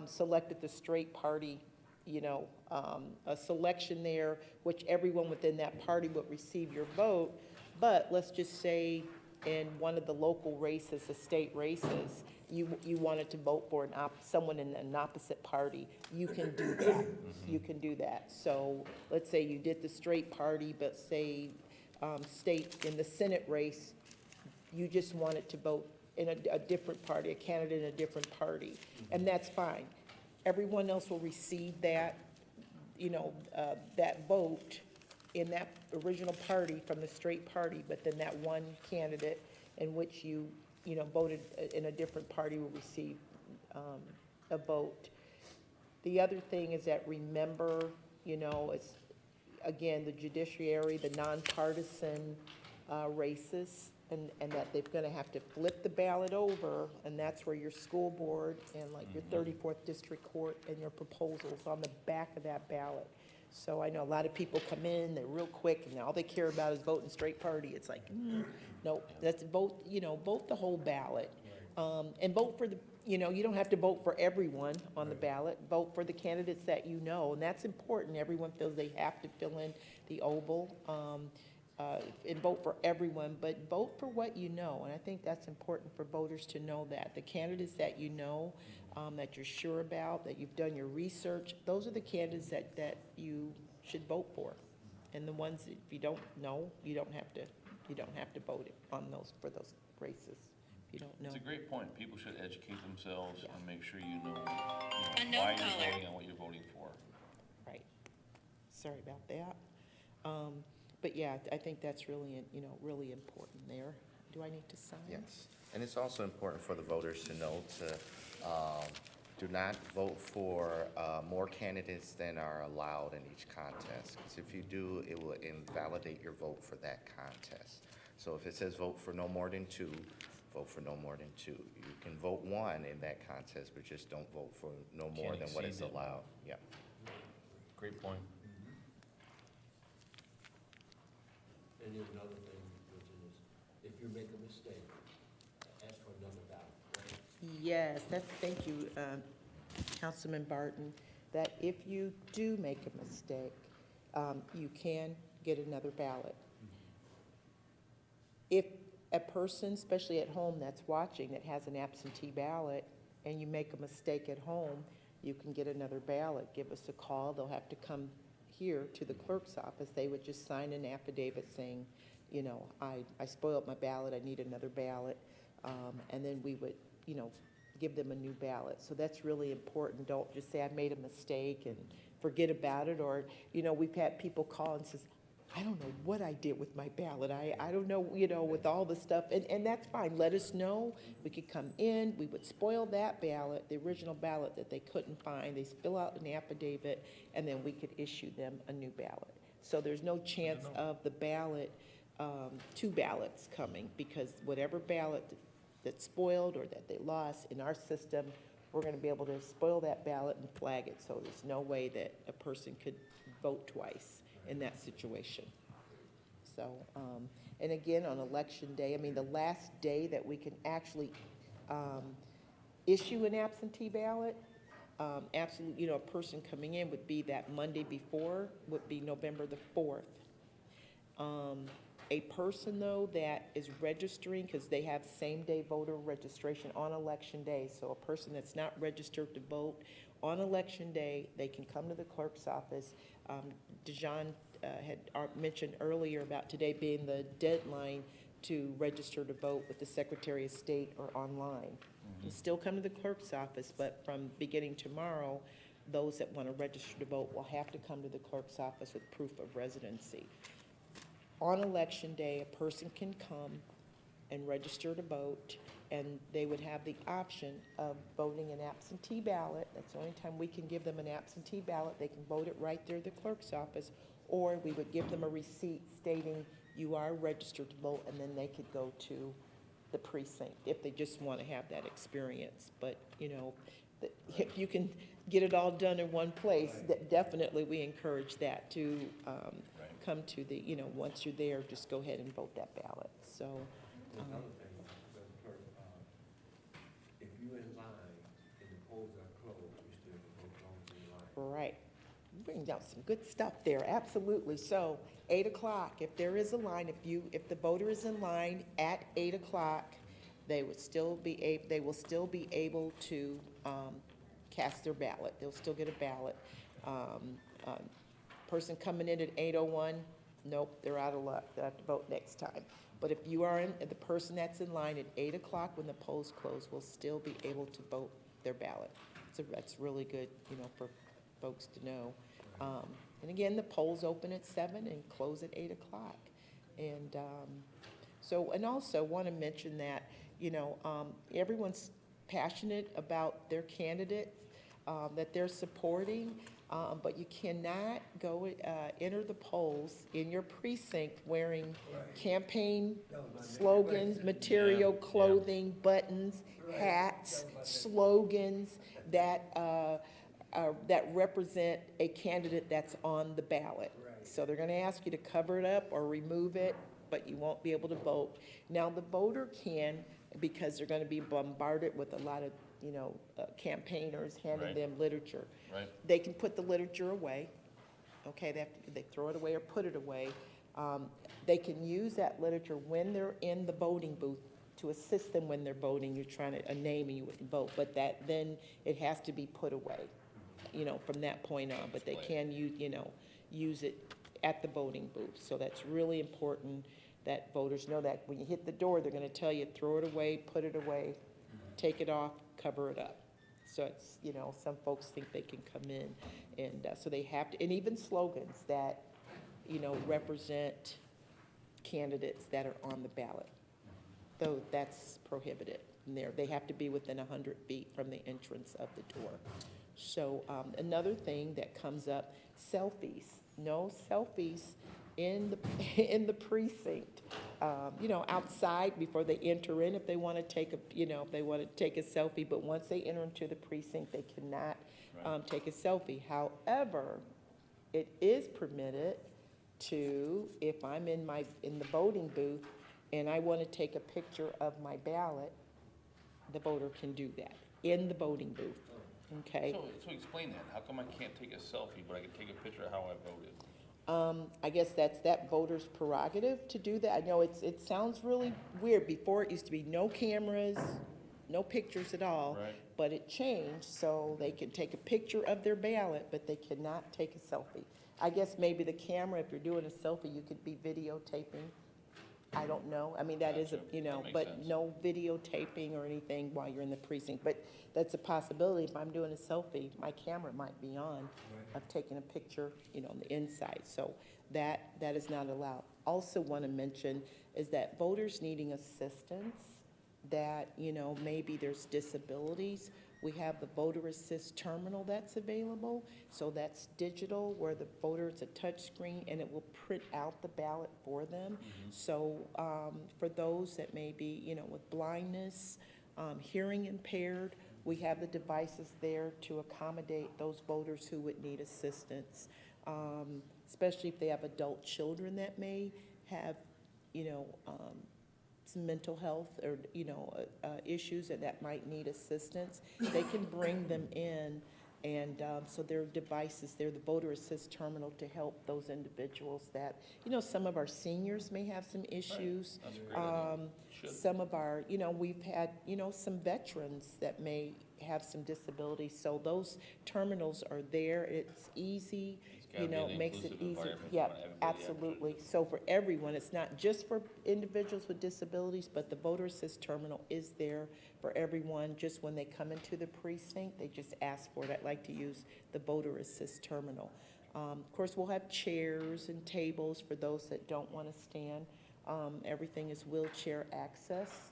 selected the straight party, a selection there, which everyone within that party would receive your vote. But let's just say in one of the local races, the state races, you wanted to vote for someone in an opposite party, you can do that. You can do that. So let's say you did the straight party, but say, state in the Senate race, you just wanted to vote in a different party, a candidate in a different party, and that's fine. Everyone else will receive that, that vote in that original party from the straight party, but then that one candidate in which you voted in a different party will receive a vote. The other thing is that remember, it's, again, the judiciary, the nonpartisan races, and that they're gonna have to flip the ballot over, and that's where your school board and like your 34th district court and your proposals on the back of that ballot. So I know a lot of people come in, they're real quick, and all they care about is voting straight party. It's like, nope, let's vote, vote the whole ballot. And vote for the, you don't have to vote for everyone on the ballot. Vote for the candidates that you know, and that's important. Everyone feels they have to fill in the oval, and vote for everyone, but vote for what you know. And I think that's important for voters to know that. The candidates that you know, that you're sure about, that you've done your research, those are the candidates that you should vote for. And the ones that if you don't know, you don't have to vote on those, for those races. If you don't know. It's a great point. People should educate themselves Yeah. and make sure you know Unknown why you're caller. voting and what you're voting for. Right. Sorry about that. But yeah, I think that's really, really important there. Do I need to sign? Yes, and it's also important for the voters to know to do not vote for more candidates than are allowed in each contest. Because if you do, it will invalidate your vote for that contest. So if it says vote for no more than two, vote for no more than two. You can vote one in that contest, but just don't vote for no more Can't than what is exceed that. allowed. Yeah. Great point. And there's another thing, which is, if you make a mistake, ask for another ballot, right? Yes, thank you, Councilman Barton, that if you do make a mistake, you can get another ballot. If a person, especially at home that's watching, that has an absentee ballot, and you make a mistake at home, you can get another ballot. Give us a call. They'll have to come here to the clerk's office. They would just sign an affidavit saying, I spoiled my ballot, I need another ballot. And then we would, give them a new ballot. So that's really important. Don't just say, I made a mistake and forget about it. Or, we've had people call and says, I don't know what I did with my ballot. I don't know, with all the stuff. And that's fine. Let us know. We could come in. We would spoil that ballot, the original ballot that they couldn't find. They fill out an affidavit, and then we could issue them a new ballot. So there's no chance of the ballot, two ballots coming, because whatever ballot that's spoiled or that they lost in our system, we're going to be able to spoil that ballot and flag it. So there's no way that a person could vote twice in that situation. So, and again, on election day, the last day that we can actually issue an absentee ballot, absolutely, a person coming in would be that Monday before, would be November the 4th. A person, though, that is registering, because they have same-day voter registration on election day, so a person that's not registered to vote on election day, they can come to the clerk's office. Dejan had mentioned earlier about today being the deadline to register to vote with the Secretary of State or online. You still come to the clerk's office, but from beginning tomorrow, those that want to register to vote will have to come to the clerk's office with proof of residency. On election day, a person can come and register to vote, and they would have the option of voting an absentee ballot. That's the only time we can give them an absentee ballot. They can vote it right there at the clerk's office, or we would give them a receipt stating you are registered to vote, and then they could go to the precinct, if they just want to have that experience. But, you know, if you can get it all done in one place, definitely we encourage that to come to the, you know, once you're there, just go ahead and vote that ballot. So, Another thing, Madam Clerk, if you're in line and the polls are closed, you still can vote as long as you're in line. right. Bring down some good stuff there, absolutely. So 8 o'clock, if there is a line, if the voter is in line at 8 o'clock, they will still be able to cast their ballot. They'll still get a ballot. Person coming in at 8:01, nope, they're out of luck. They'll have to vote next time. But if you are the person that's in line at 8 o'clock when the polls close will still be able to vote their ballot. So that's really good, you know, for folks to know. And again, the polls open at 7 and close at 8 o'clock. And and also want to mention that, you know, everyone's passionate about their candidate that they're supporting, but you cannot go enter the polls in your precinct wearing campaign slogans, material, clothing, buttons, hats, slogans that that represent a candidate that's on the ballot. So they're going to ask you to cover it up or remove it, but you won't be able to vote. Now, the voter can, because they're going to be bombarded with a lot of, you know, campaigners handing Right. them literature. Right. They can put the literature away. Okay, they throw it away or put it away. They can use that literature when they're in the voting booth to assist them when they're voting. You're trying to, a name and you wouldn't vote, but then it has to be put away, you know, from that point on. But they can use it at the voting booth. So that's really important that voters know that when you hit the door, they're going to tell you, throw it away, put it away, take it off, cover it up. So it's, you know, some folks think they can come in and so they have to, and even slogans that, you know, represent candidates that are on the ballot, though that's prohibited. And they have to be within 100 feet from the entrance of the door. So another thing that comes up, selfies. No selfies in the precinct. You know, outside before they enter in, if they want to take a selfie. But once they enter into the precinct, they cannot take a selfie. However, it is permitted to, if I'm in the voting booth and I want to take a picture of my ballot, the voter can do that in the voting booth. Okay. So explain that. How come I can't take a selfie, but I can take a picture of how I voted? I guess that's that voter's prerogative to do that. I know it sounds really weird. Before it used to be no cameras, no pictures at all. Right. But it changed, so they can take a picture of their ballot, but they cannot take a selfie. I guess maybe the camera, if you're doing a selfie, you could be videotaping. I don't know. I mean, that is, Gotcha. you know, That makes but sense. no videotaping or anything while you're in the precinct. But that's a possibility. If I'm doing a selfie, my camera might be on of taking a picture, you know, on the inside. So that is not allowed. Also want to mention is that voters needing assistance, that, you know, maybe there's disabilities. We have the voter assist terminal that's available. So that's digital where the voter, it's a touch screen and it will print out the ballot for them. So for those that may be, you know, with blindness, hearing impaired, we have the devices there to accommodate those voters who would need assistance, especially if they have adult children that may have, you know, some mental health or, you know, issues that might need assistance. They can bring them in, and so there are devices there, the voter assist terminal, to help those individuals that, you know, some of our seniors may have some issues. That's a great idea. Should. Some of our, you know, we've had, you know, some veterans that may have some disabilities, so those terminals are there. It's easy, It's gotta you be know, an makes it inclusive easy. environment. You Yeah, want everybody access. absolutely. So for everyone, it's not just for individuals with disabilities, but the voter assist terminal is there for everyone. Just when they come into the precinct, they just ask for it. I'd like to use the voter assist terminal. Of course, we'll have chairs and tables for those that don't want to stand. Everything is wheelchair access.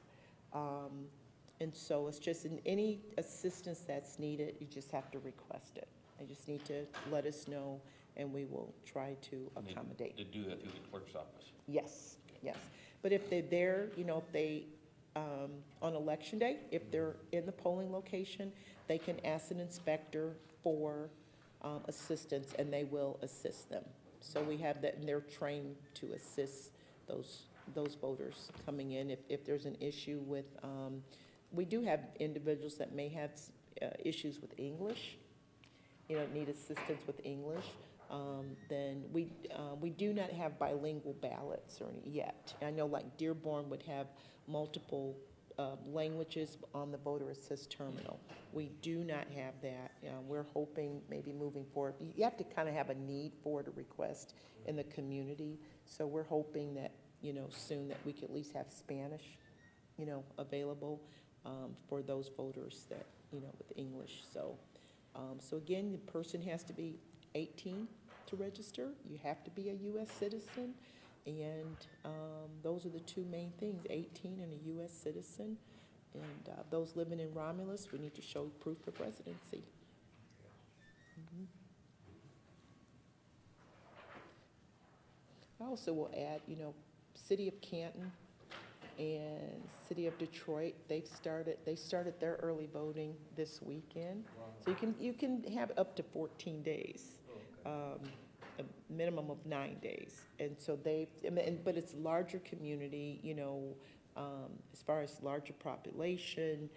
And so it's just in any assistance that's needed, you just have to request it. They just need to let us know, and we will try to accommodate. To do that through the clerk's office. Yes, yes. But if they're there, you know, if they on election day, if they're in the polling location, they can ask an inspector for assistance, and they will assist them. So we have that, and they're trained to assist those voters coming in. If there's an issue with, we do have individuals that may have issues with English, need assistance with English. Then we do not have bilingual ballots or any yet. I know like Dearborn would have multiple languages on the voter assist terminal. We do not have that. We're hoping maybe moving forward. You have to kind of have a need for it, a request in the community. So we're hoping that, soon that we could at least have Spanish, available for those voters that, with English. So, so again, the person has to be 18 to register. You have to be a U.S. citizen. And those are the two main things, 18 and a U.S. citizen. And those living in Romulus, we need to show proof of residency. Mhm. I also will add, City of Canton and City of Detroit, they started their early voting this weekend. So you can have up to 14 days. A minimum of 9 days. And so but it's larger community, as far as larger population,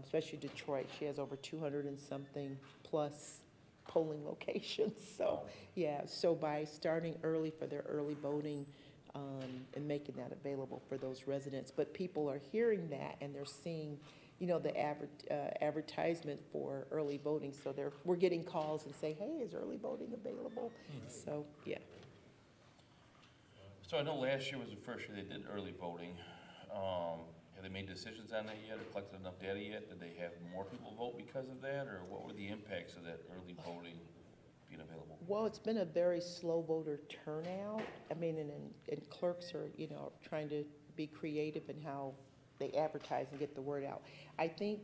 especially Detroit. She has over 200 and something plus polling locations. So, yeah, so by starting early for their early voting, and making that available for those residents. But people are hearing that, and they're seeing, the advertisement for early voting. So we're getting calls and say, hey, is early voting available? So, yeah. So I know last year was the first year they did early voting. Have they made decisions on that yet, or collected enough data yet? Did they have more people vote because of that, or what were the impacts of that early voting being available? Well, it's been a very slow voter turnout. I mean, and clerks are, trying to be creative in how they advertise and get the word out. I think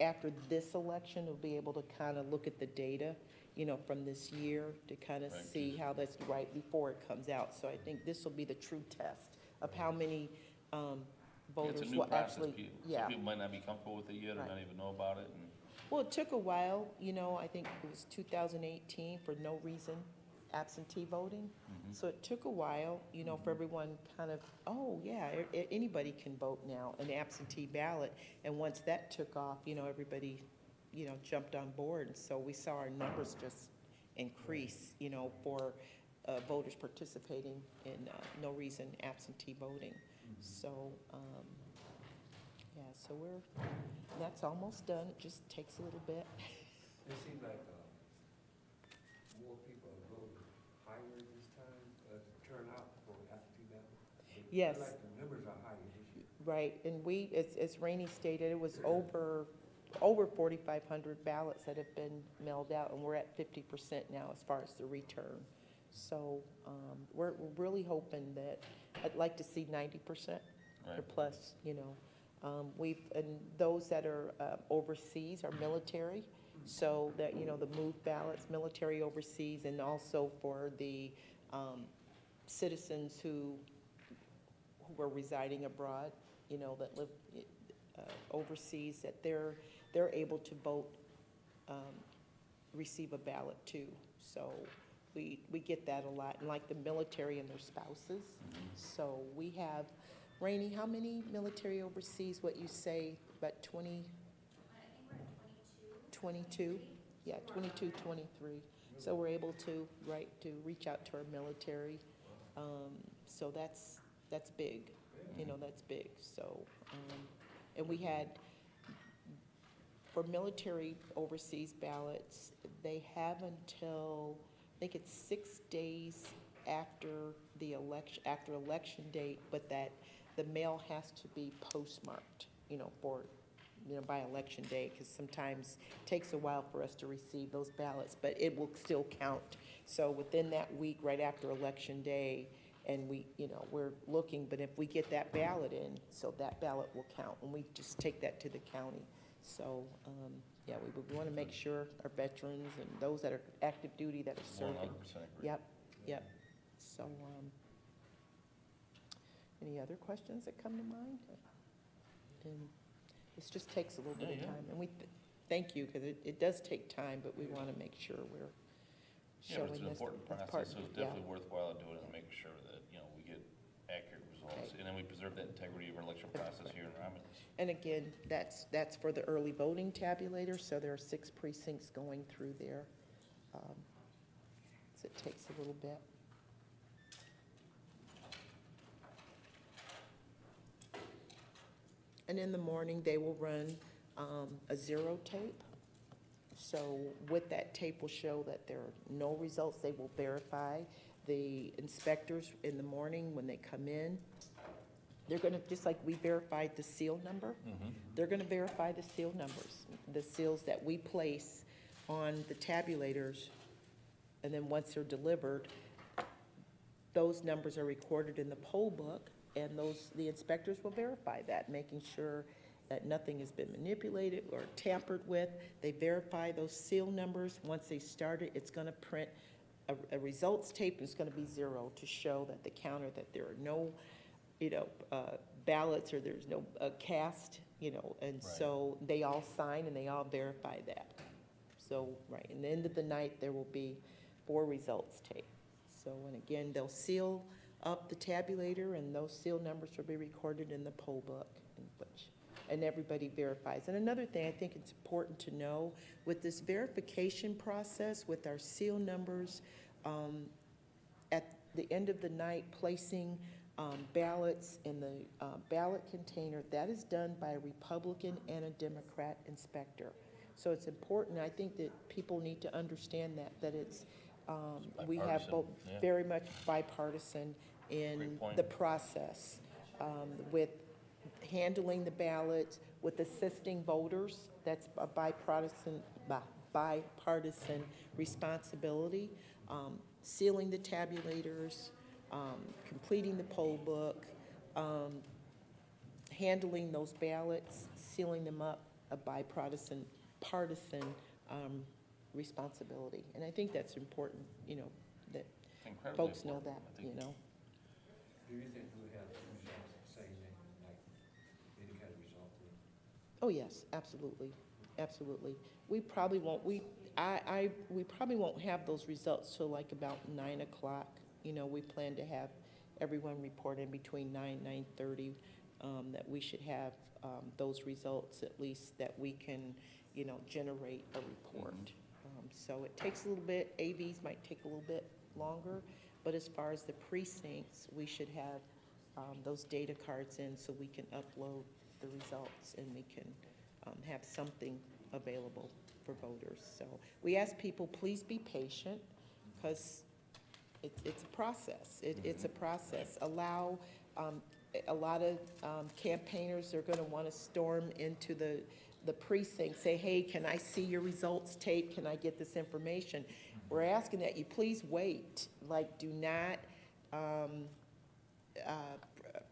after this election, we'll be able to kind of look at the data, from this year to kind of Right. see how that's right before it comes out. So I think this will be the true test of how many voters It's a new will process. actually, Some people might not be comfortable with it yet, or Right. not even know about it, and Well, it took a while, I think it was 2018 for no reason absentee voting. So it took a while, for everyone kind of, oh, yeah, anybody can vote now, an absentee ballot. And once that took off, everybody, jumped on board. And so we saw our numbers just increase, for voters participating in no reason absentee voting. So, yeah, so that's almost done. It just takes a little bit. It seems like more people are voting higher this time, turnout for absentee ballot. Yes. Like the numbers are higher this year. Right, and as Rainey stated, it was over 4,500 ballots that have been mailed out, and we're at 50% now as far as the return. So we're really hoping that, I'd like to see 90% or Right. plus, and those that are overseas are military, so that, the move ballots, military overseas, and also for the citizens who are residing abroad, that live overseas, that they're able to vote, receive a ballot too. So we get that a lot, and like the military and their spouses. So we have, Rainey, how many military overseas, what you say, about 20? I think we're at 22? Yeah, 22, 23. So we're able to, to reach out to our military. So that's big, that's big. So, and we had, for military overseas ballots, they have until, I think it's 6 days after the election date, but that the mail has to be postmarked, for, by election day, because sometimes it takes a while for us to receive those ballots, but it will still count. So within that week, right after election day, and we're looking, but if we get that ballot in, so that ballot will count, and we just take that to the county. So, yeah, we would want to make sure our veterans and those that are active duty that are serving. 100% agree. Yep. So, Any other questions that come to mind? And this just takes a little bit of Yeah. time, and we thank you, because it does take time, but we want to make sure we're Yeah, showing but it's an this. important as process, part so of it's it. Yeah. definitely worthwhile doing it and making sure that, we get accurate results. Right. And then we preserve that integrity of our election That's process right. here in Romulus. And again, that's for the early voting tabulator, so there are 6 precincts going through there. So it takes a little bit. And in the morning, they will run a zero tape. So with that tape will show that there are no results. They will verify. The inspectors in the morning, when they come in, they're gonna, just like we verified the seal number, they're gonna verify the seal numbers, the seals that we place on the tabulators. And then once they're delivered, those numbers are recorded in the poll book, and the inspectors will verify that, making sure that nothing has been manipulated or tampered with. They verify those seal numbers. Once they start it, it's gonna print a results tape, and it's gonna be 0 to show that the counter, that there are no, ballots, or there's no cast, and Right. so they all sign and they all verify that. So, right, in the end of the night, there will be 4 results tape. So, and again, they'll seal up the tabulator, and those seal numbers will be recorded in the poll book, and everybody verifies. And another thing I think it's important to know, with this verification process, with our seal numbers, at the end of the night, placing ballots in the ballot container, that is done by a Republican and a Democrat inspector. So it's important, I think that people need to understand that it's, we have Bipartisan, both, yeah. very much bipartisan in Great point. the process, with handling the ballots, with assisting voters. That's a bipartisan responsibility. Sealing the tabulators, completing the poll book, handling those ballots, sealing them up, a partisan responsibility. And I think that's important, that It's incredibly folks know important. that, I think Do you think we'll have results the same day, like any kind of result? Oh, yes, absolutely, absolutely. We probably won't, we probably won't have those results till like about 9 o'clock. We plan to have everyone report in between 9:30, that we should have those results, at least, that we can, generate a report. So it takes a little bit, AVs might take a little bit longer, but as far as the precincts, we should have those data cards in, so we can upload the results, and we can have something available for voters. So we ask people, please be patient, because it's a process. It's a process. Allow, a lot of campaigners are going to want to storm into the precinct, say, hey, can I see your results tape? Can I get this information? We're asking that you please wait. Like, do not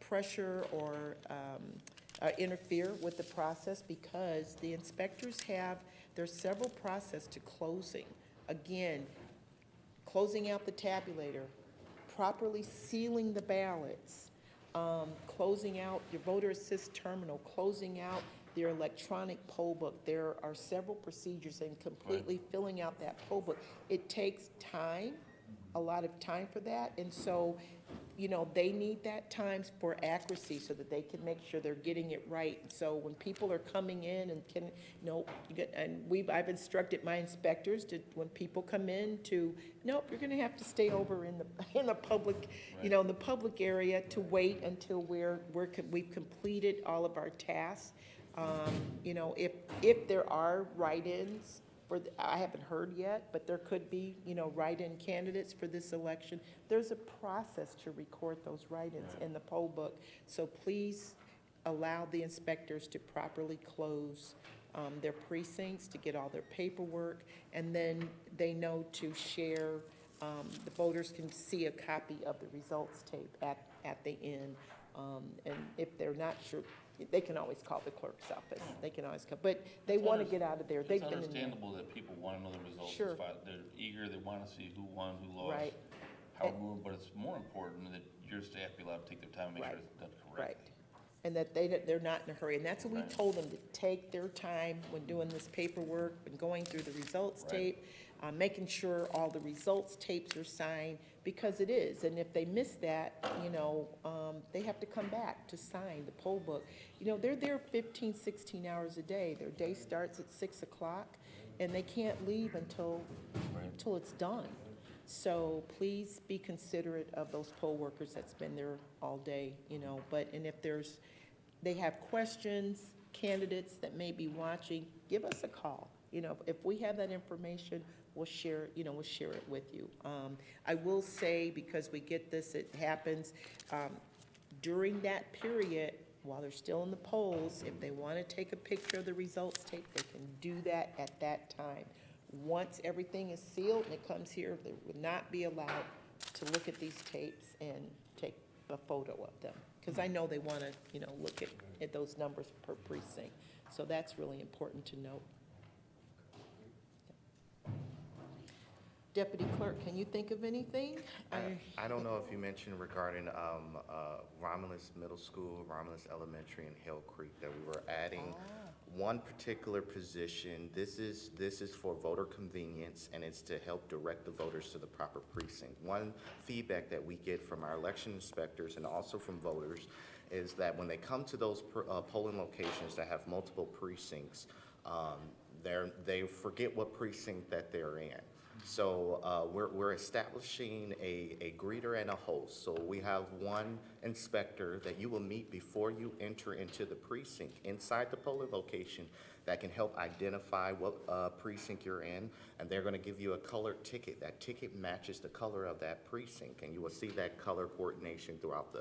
pressure or interfere with the process, because the inspectors there's several processes to closing. Again, closing out the tabulator, properly sealing the ballots, closing out your voter assist terminal, closing out their electronic poll book. There are several procedures in completely filling out that poll book. It takes time, a lot of time for that, and so, they need that time for accuracy, so that they can make sure they're getting it right. So when people are coming in and I've instructed my inspectors to, when people come in, to, nope, you're gonna have to stay over in the public, in the public area, to wait until we've completed all of our tasks. If there are write-ins, I haven't heard yet, but there could be, write-in candidates for this election. There's a process to record those write-ins in the poll book. So please allow the inspectors to properly close their precincts, to get all their paperwork, and then they know to share, the voters can see a copy of the results tape at the end. And if they're not sure, they can always call the clerk's office. They can always call, but they want to get out of there. They've It's been in there. understandable that people want to know the results. Sure. They're eager, they want to see who won, who lost. Right. however, but it's more important that your staff be allowed to take their time and make sure Right. it's done Right. correctly. And that they're not in a hurry. And that's what we Right. told them, to take their time when doing this paperwork and going through the results Right. tape, making sure all the results tapes are signed, because it is. And if they miss that, they have to come back to sign the poll book. They're there 15, 16 hours a day. Their day starts at 6 o'clock, and they can't leave until Right. it's done. So please be considerate of those poll workers that's been there all day, and if they have questions, candidates that may be watching, give us a call. If we have that information, we'll share it with you. I will say, because we get this, it happens, during that period, while they're still in the polls, if they want to take a picture of the results tape, they can do that at that time. Once everything is sealed and it comes here, they would not be allowed to look at these tapes and take a photo of them. Because I know they want to, look at those numbers per precinct. So that's really important to note. Deputy Clerk, can you think of anything? I don't know if you mentioned regarding Romulus Middle School, Romulus Elementary, and Hill Creek, that we were adding one particular position. This is for voter convenience, and it's to help direct the voters to the proper precinct. One feedback that we get from our election inspectors and also from voters is that when they come to those polling locations that have multiple precincts, they forget what precinct that they're in. So we're establishing a greeter and a host. So we have one inspector that you will meet before you enter into the precinct inside the polling location that can help identify what precinct you're in, and they're going to give you a colored ticket. That ticket matches the color of that precinct, and you will see that color coordination throughout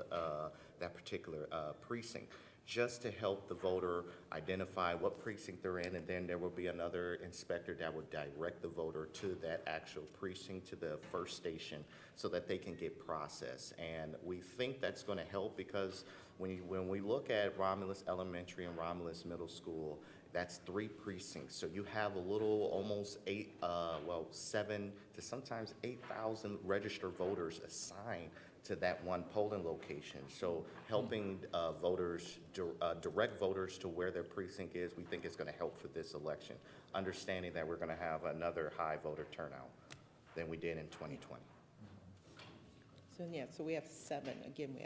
that particular precinct, just to help the voter identify what precinct they're in, and then there will be another inspector that will direct the voter to that actual precinct, to the first station, so that they can get processed. And we think that's going to help, because when we look at Romulus Elementary and Romulus Middle School, that's 3 precincts. So you have a little, almost 7 to sometimes 8,000 registered voters assigned to that one polling location. So helping voters, direct voters to where their precinct is, we think is going to help for this election, understanding that we're going to have another high voter turnout than we did in 2020. So we have 7. Again,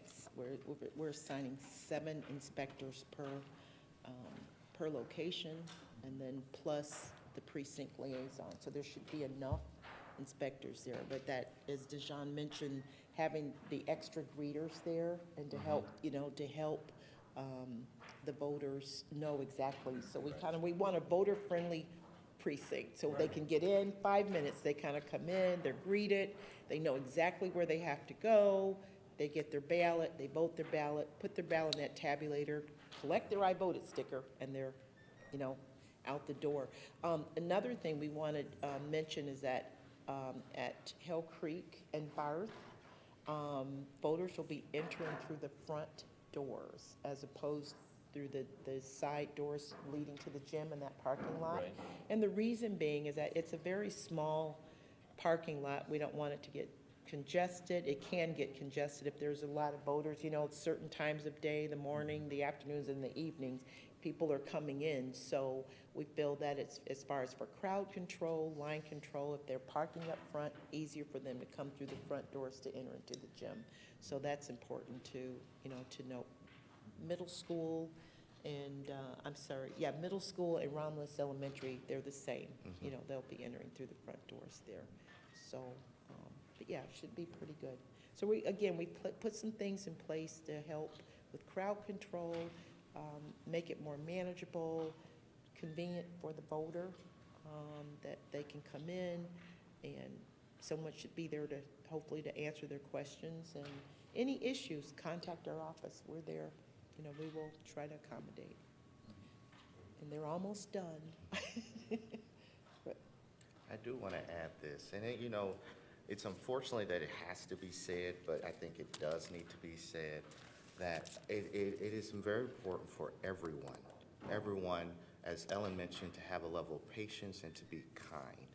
we're assigning 7 inspectors per location, and then plus the precinct liaison. So there should be enough inspectors there. But that, as Dejan mentioned, having the extra greeters there and to help, the voters know exactly. So we want a voter-friendly precinct, so they can get in 5 minutes. They kind of come in, they're greeted, they know exactly where they have to go. They get their ballot, they vote their ballot, put their ballot in that tabulator, collect their I voted sticker, and they're, out the door. Another thing we want to mention is that at Hill Creek and Barth, voters will be entering through the front doors as opposed through the side doors leading to the gym and that parking lot. Right. And the reason being is that it's a very small parking lot. We don't want it to get congested. It can get congested if there's a lot of voters, at certain times of day, the morning, the afternoons, and the evenings, people are coming in. So we feel that it's, as far as for crowd control, line control, if they're parking up front, easier for them to come through the front doors to enter into the gym. So that's important to note. Middle school and, middle school and Romulus Elementary, they're the same. They'll be entering through the front doors there. So, but yeah, it should be pretty good. So we put some things in place to help with crowd control, make it more manageable, convenient for the voter, that they can come in, and someone should be there to, hopefully, to answer their questions. And any issues, contact our office. We're there. We will try to accommodate. And they're almost done. I do want to add this, and it's unfortunately that it has to be said, but I think it does need to be said, that it is very important for everyone, as Ellen mentioned, to have a level of patience and to be kind.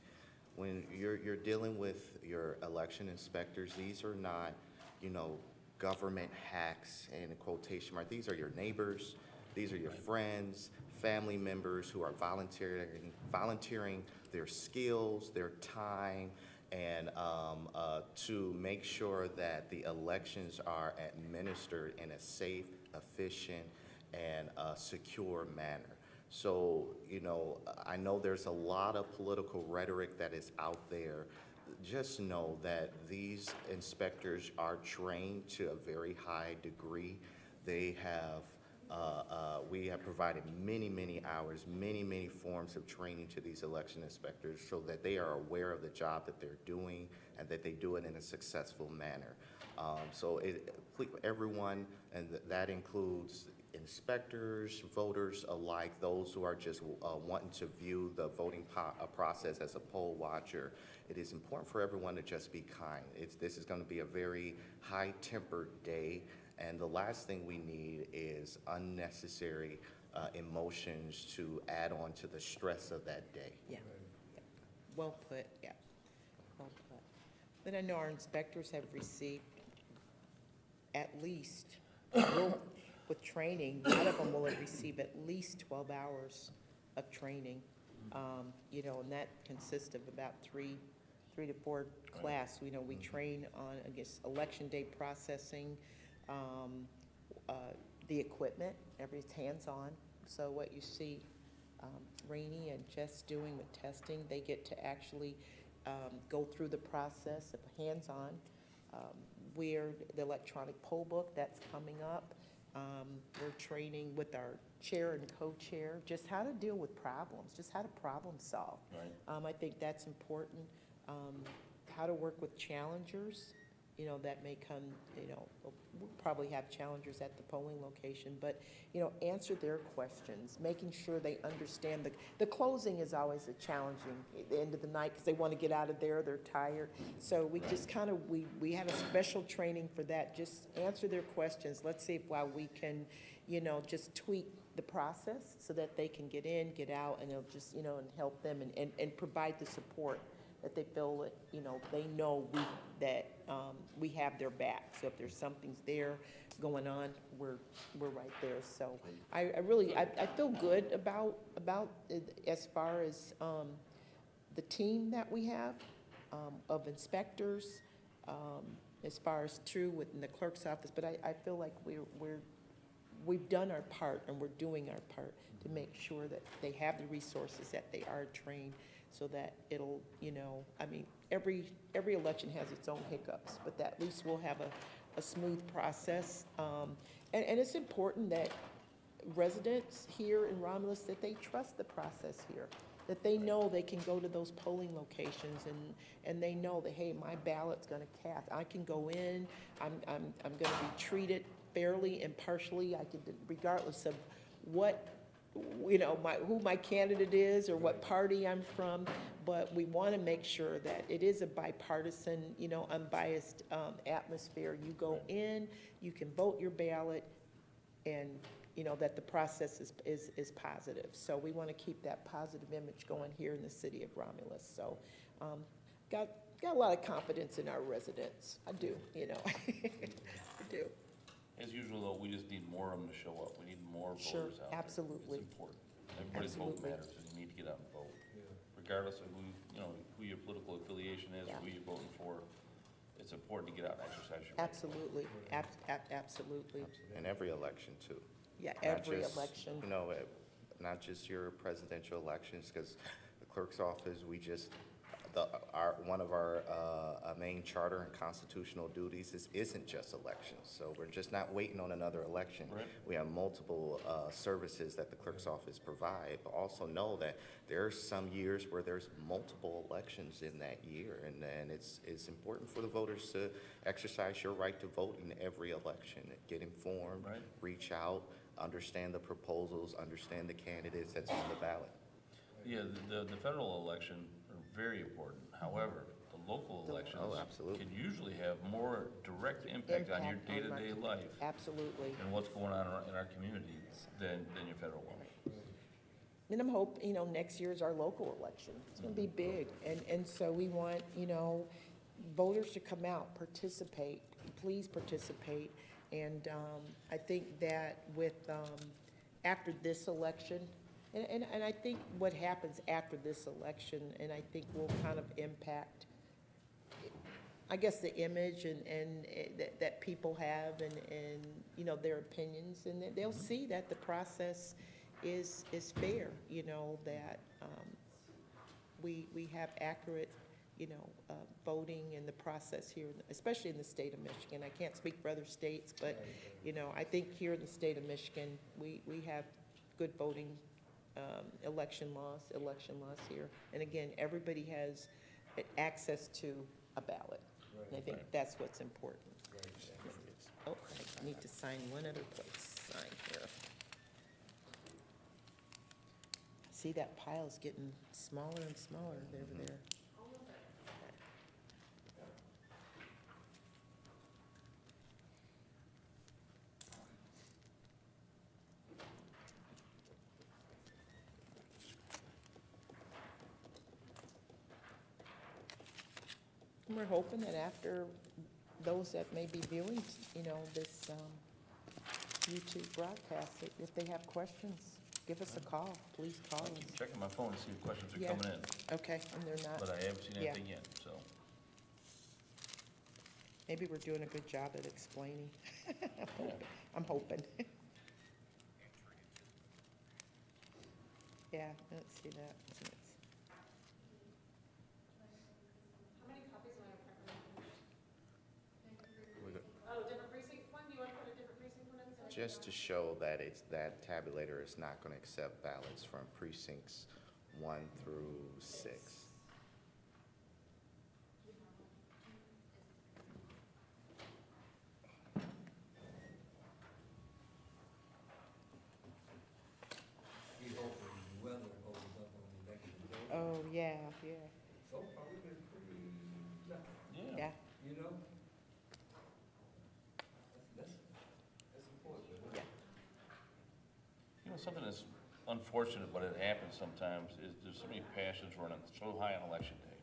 when you're dealing with your election inspectors, these are not, government hacks in quotation mark. These are your neighbors, these are your friends, family members who are volunteering their skills, their time, and to make sure that the elections are administered in a safe, efficient, and secure manner. So, I know there's a lot of political rhetoric that is out there. Just know that these inspectors are trained to a very high degree. They have, we have provided many, many hours, many, many forms of training to these election inspectors so that they are aware of the job that they're doing and that they do it in a successful manner. Everyone, and that includes inspectors, voters alike, those who are just wanting to view the voting process as a poll watcher. It is important for everyone to just be kind. This is going to be a very high-tempered day, and the last thing we need is unnecessary emotions to add on to the stress of that day. Yeah. Yeah. Well put, yeah. Well put. Then I know our inspectors have received at least, with training, a lot of them will have received at least 12 hours of training. And that consists of about three to four class. We train on, I guess, election day processing, the equipment, everybody's hands-on. So what you see Rainey and Jess doing with testing, they get to actually go through the process of hands-on. Where the electronic poll book, that's coming up. We're training with our chair and co-chair, just how to deal with problems, just how to problem solve. Right. I think that's important. How to work with challengers, that may come, we'll probably have challengers at the polling location, but, answer their questions, making sure they understand. The closing is always a challenging at the end of the night because they want to get out of there, they're tired. So we just kind of, we have a special training for that. Just answer their questions. Let's see if while we can, just tweak the process so that they can get in, get out, and it'll just, and help them and provide the support that they feel that, they know we have their back. So if there's something's there going on, we're right there. So I really feel good about it as far as the team that we have of inspectors, as far as true within the clerk's office. But I feel like we've done our part and we're doing our part to make sure that they have the resources, that they are trained, so that it'll, every election has its own hiccups, but that at least we'll have a smooth process. And it's important that residents here in Romulus, that they trust the process here, that they know they can go to those polling locations and they know that, hey, my ballot's gonna cast. I can go in, I'm gonna be treated fairly, impartially, regardless of what, who my candidate is or what party I'm from, but we want to make sure that it is a bipartisan, unbiased atmosphere. You go in, you can vote your ballot, and that the process is positive. So we want to keep that positive image going here in the city of Romulus. So got a lot of confidence in our residents. I do, I do. As usual, though, we just need more of them to show up. We need more Sure, voters out there. absolutely. It's important. Everybody's vote Absolutely. matters, and you need to get out and vote. Regardless of who your political affiliation is, or Yeah. who you're voting for, it's important to get out and exercise your right. Absolutely, absolutely. And every election too. Yeah, Not every just, election. Not just your presidential elections, because the clerk's office, one of our main charter and constitutional duties isn't just elections. So we're just not waiting on another election. Right. We have multiple services that the clerk's office provide, but also know that there are some years where there's multiple elections in that year, and it's important for the voters to exercise your right to vote in every election. Get informed, Right. reach out, understand the proposals, understand the candidates that's on the ballot. Yeah, the federal election are very important. However, the local elections absolutely. can usually have more direct impact on your Impact on day-to-day life Absolutely. and what's going on in our community than your federal one. And I'm hoping, next year's our local election. It's gonna be big. And so we want, voters to come out, participate, please participate. And I think that with, after this election, and I think what happens after this election, and I think will kind of impact, I guess, the image and that people have and their opinions, and that they'll see that the process is fair, that we have accurate, voting in the process here, especially in the state of Michigan. I can't speak for other states, but, I think here in the state of Michigan, we have good voting, election laws here. And again, everybody has access to a ballot. And I think that's what's important. Oh, I need to sign one other place, sign here. See, that pile's getting smaller and smaller over there. And we're hoping that after those that may be viewing, this YouTube broadcast, if they have questions, give us a call. Please call I us. keep checking my phone to see if questions are Yeah. coming in, Okay, and they're not. but I haven't seen Yeah. anything yet, so. Maybe we're doing a good job at explaining. I'm hoping. Yeah, let's see that. How many copies am I approximately? We're go- Oh, different precinct one? Do you want to put a different precinct one in? So I can- Just to show that that tabulator is not going to accept ballots from precincts 1 through 6. We hope the weather holds up on election day. Oh, yeah. So far, we've been pretty lucky, Yeah. you know? That's important, isn't it? Something that's unfortunate, but it happens sometimes, is there's so many passions running so high on election day.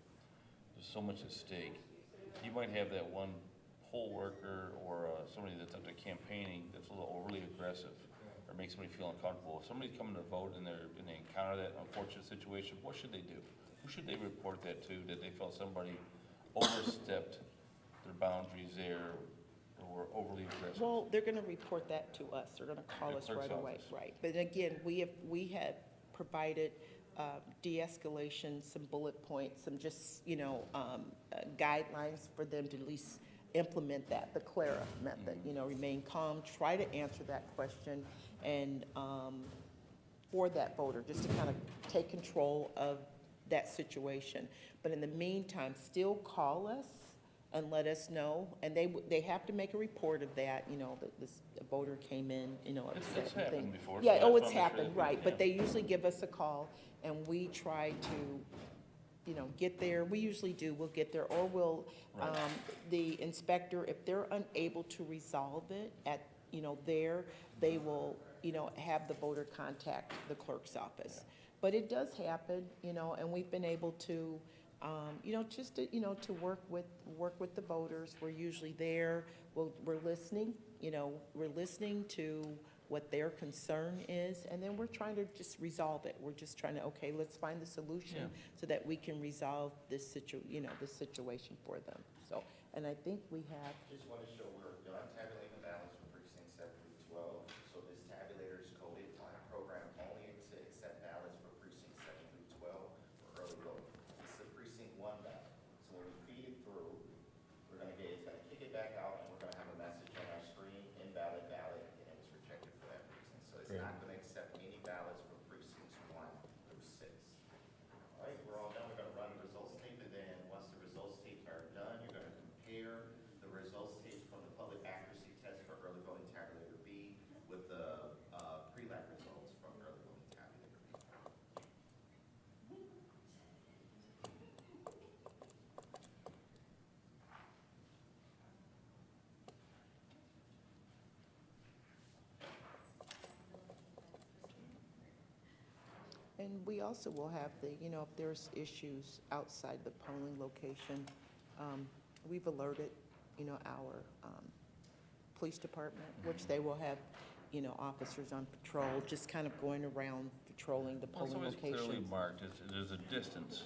There's so much at stake. You might have that one poll worker or somebody that's up to campaigning that's a little overly aggressive or makes somebody feel uncomfortable. If somebody's coming to vote and they encounter that unfortunate situation, what should they do? Who should they report that to, that they felt somebody overstepped their boundaries there or were overly aggressive? Well, they're gonna report that to us. They're gonna call The us clerk's right away, office. right? But again, we have provided de-escalation, some bullet points, some just, guidelines for them to at least implement that, the Clara method, remain calm, try to answer that question, and for that voter, just to kind of take control of that situation. But in the meantime, still call us and let us know, and they have to make a report of that, that this voter came in, upset It's and happened things. before, so Yeah, that's oh, why it's I'm sure happened, that- right, but yeah. they usually give us a call, and we try to, get there. We usually do, we'll get there, or we'll, Right. the inspector, if they're unable to resolve it at, there, they will, have the voter contact the clerk's office. But it does happen, and we've been able to, just to, to work with the voters. We're usually there, we're listening, we're listening to what their concern is, and then we're trying to just resolve it. We're just trying to, okay, let's find the solution so that we can resolve this situation for them. So, and I think we have, Just want to show we're done tabulating the ballots for precincts 7 through 12. So this tabulator is coded on a program only to accept ballots for precincts 7 through 12 for early voting. This is a precinct 1 ballot. So when we feed it through, it's gonna kick it back out, and we're gonna have a message on our screen, invalid ballot, and it was rejected for that precinct. So it's not gonna accept any ballots for precincts 1 through 6. All right, we're all done. We're gonna run the results tape, and then once the results tapes are done, you're gonna compare the results tapes from the And we also will have the, if there's issues outside the polling location, we've alerted, our police department, which they will have, officers on patrol, just kind of going around patrolling the Well, it's polling always clearly locations. marked, there's a distance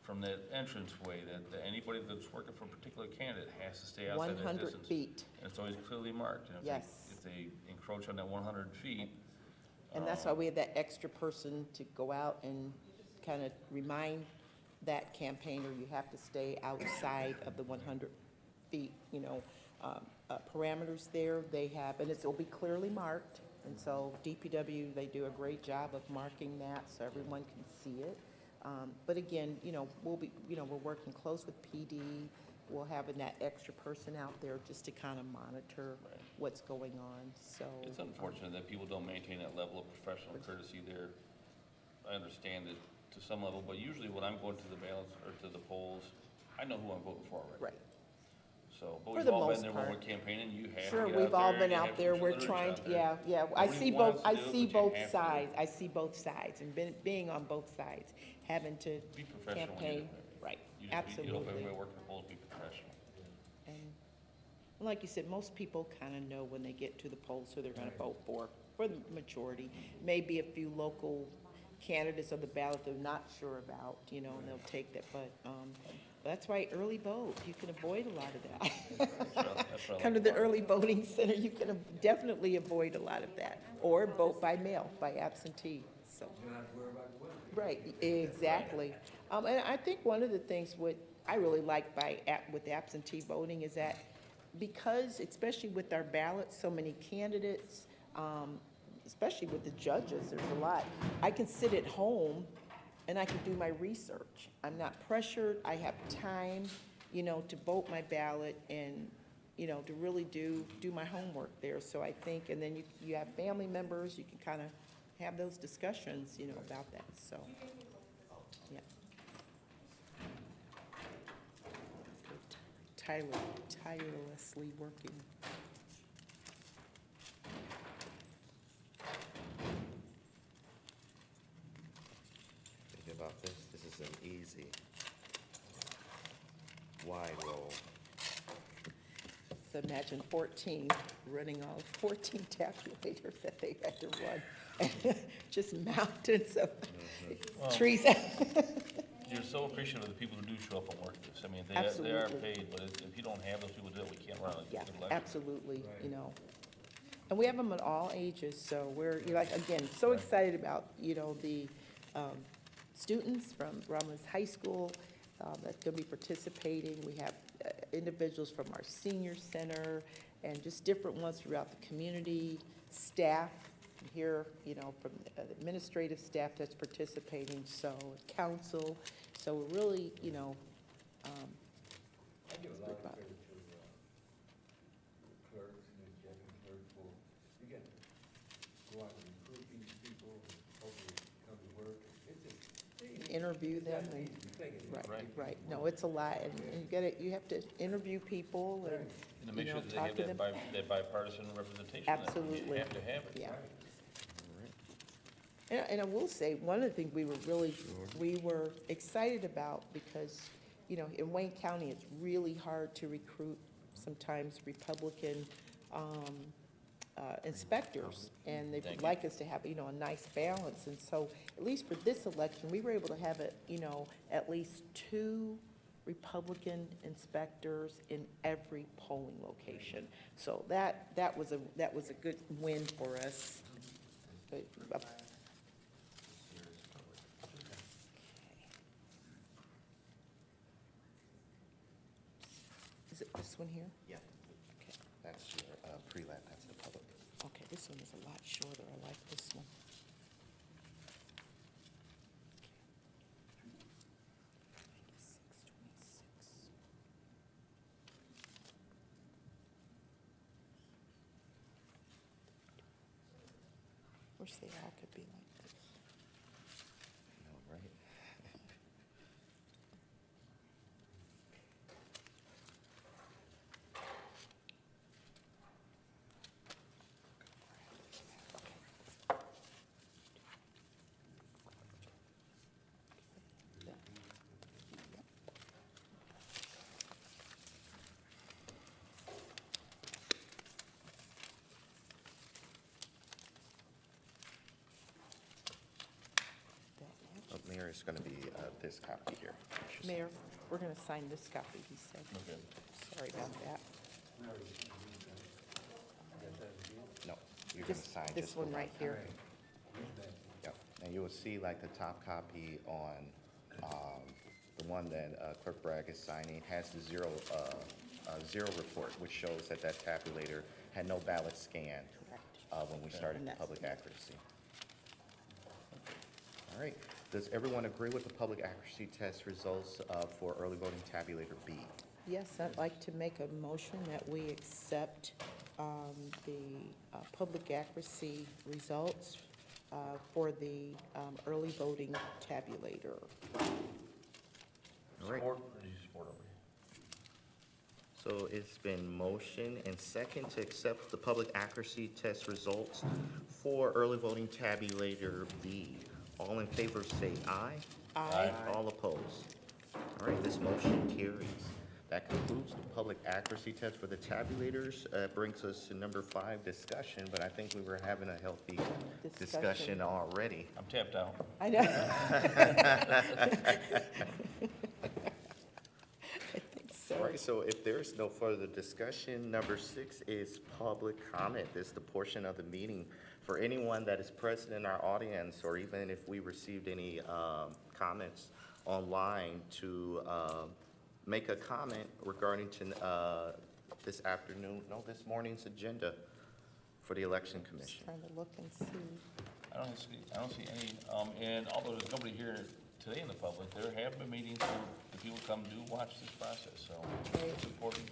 from that entranceway that anybody that's working for a particular candidate has to stay outside that 100 distance. feet. And it's always clearly marked. And Yes. If they encroach on that 100 feet. And that's why we have that extra person to go out and kind of remind that campaigner, you have to stay outside of the 100 feet, parameters there. They have, and it'll be clearly marked. And so DPW, they do a great job of marking that so everyone can see it. But again, we'll be, we're working close with PD. We'll have that extra person out there just to kind of monitor Right. what's going on, so. It's unfortunate that people don't maintain that level of professional courtesy there. I understand it to some level, but usually when I'm going to the ballots or to the polls, I know who I'm voting for already. Right. So, but For we've the all been most there when part. we're campaigning, you have to Sure, get we've out all there, been you out have there, to we're put your trying literature to, out there. yeah. I Nobody see wants both, to I do it, see but you both have to. sides, I see both sides, and being on both sides, having to Be professional when you campaign, do it. right, You just be- you hope absolutely. everybody working the polls be professional. And like you said, most people kind of know when they get to the polls who they're gonna vote for the majority. Maybe a few local candidates on the ballot they're not sure about, and they'll take that, but, that's why early vote, you can avoid a lot of that. That's what I Come to like the about it. early voting center, you can definitely avoid a lot of that, or vote by mail, by absentee, so. You don't have to worry about the weather. Right, exactly. And I think one of the things what I really like with absentee voting is that because, especially with our ballots, so many candidates, especially with the judges, there's a lot. I can sit at home and I can do my research. I'm not pressured, I have time, to vote my ballot and, to really do my homework there. So I think, and then you have family members, you can kind of have those discussions, about that, so, yeah. Tirelessly working. Think about this, this is an easy wide roll. So imagine 14, running all 14 tabulators that they had to run. Just mountains of Well- trees. You're so appreciative of the people who do show up and work this. I mean, they are Absolutely. paid, but if you don't have those people do it, we can't run a Yeah, good election. absolutely, And we have them at all ages, so we're, again, so excited about, the students from Romulus High School that's going to be participating. We have individuals from our senior center and just different ones throughout the community, staff here, from the administrative staff that's participating, so council. So we're really, I give a lot of About- credit to the clerks and the executive clerk for, you got to go out and recruit these people and hopefully come to work. It's interview them and. Right. Right, no, it's a lot, and you have to interview people and, And to make sure that they talk have to that them. that bipartisan representation. that Absolutely. You have to have it. Yeah. And I will say, one of the things we were excited about, because, in Wayne County, it's really hard to recruit sometimes Republican inspectors, and they Thank would you. like us to have, a nice balance. And so, at least for this election, we were able to have it, at least 2 Republican inspectors in every polling location. So that was a good win for us. But, is it this one here? Yeah, Okay, that's your pre-lat, that's the public. okay, this one is a lot shorter, I like this one. Wish they all could be like this. No, right? just gonna be, this copy here. Mayor, we're gonna sign this copy, he said. Okay. Sorry about that. We already used that. I guess that's it. No, you're gonna Just sign this just the one right here. Use that. Yep, and you will see like the top copy on, the one that Clerk Bragg is signing has the zero report, which shows that that tabulator had no ballot scanned, Correct. when we started And the that's public the- accuracy. All right, does everyone agree with the public accuracy test results, for early voting tabulator B? Yes, I'd like to make a motion that we accept the public accuracy results for the early voting tabulator. All right. Support, or do you support over? So it's been motion and second to accept the public accuracy test results for early voting tabulator B. All in favor say aye. Aye. All opposed. All right, this motion carries. That concludes the public accuracy test for the tabulators. Brings us to number 5, discussion, but I think we were having a healthy discussion already. I'm tapped out. I know. I think so. All right, so if there's no further discussion, number 6 is public comment. This is the portion of the meeting for anyone that is present in our audience, or even if we received any comments online to make a comment regarding to this morning's agenda for the Election Just Commission. trying to look and see. I don't see any, and although there's nobody here today in the public, there have been meetings where the people come do watch this process, so it's important.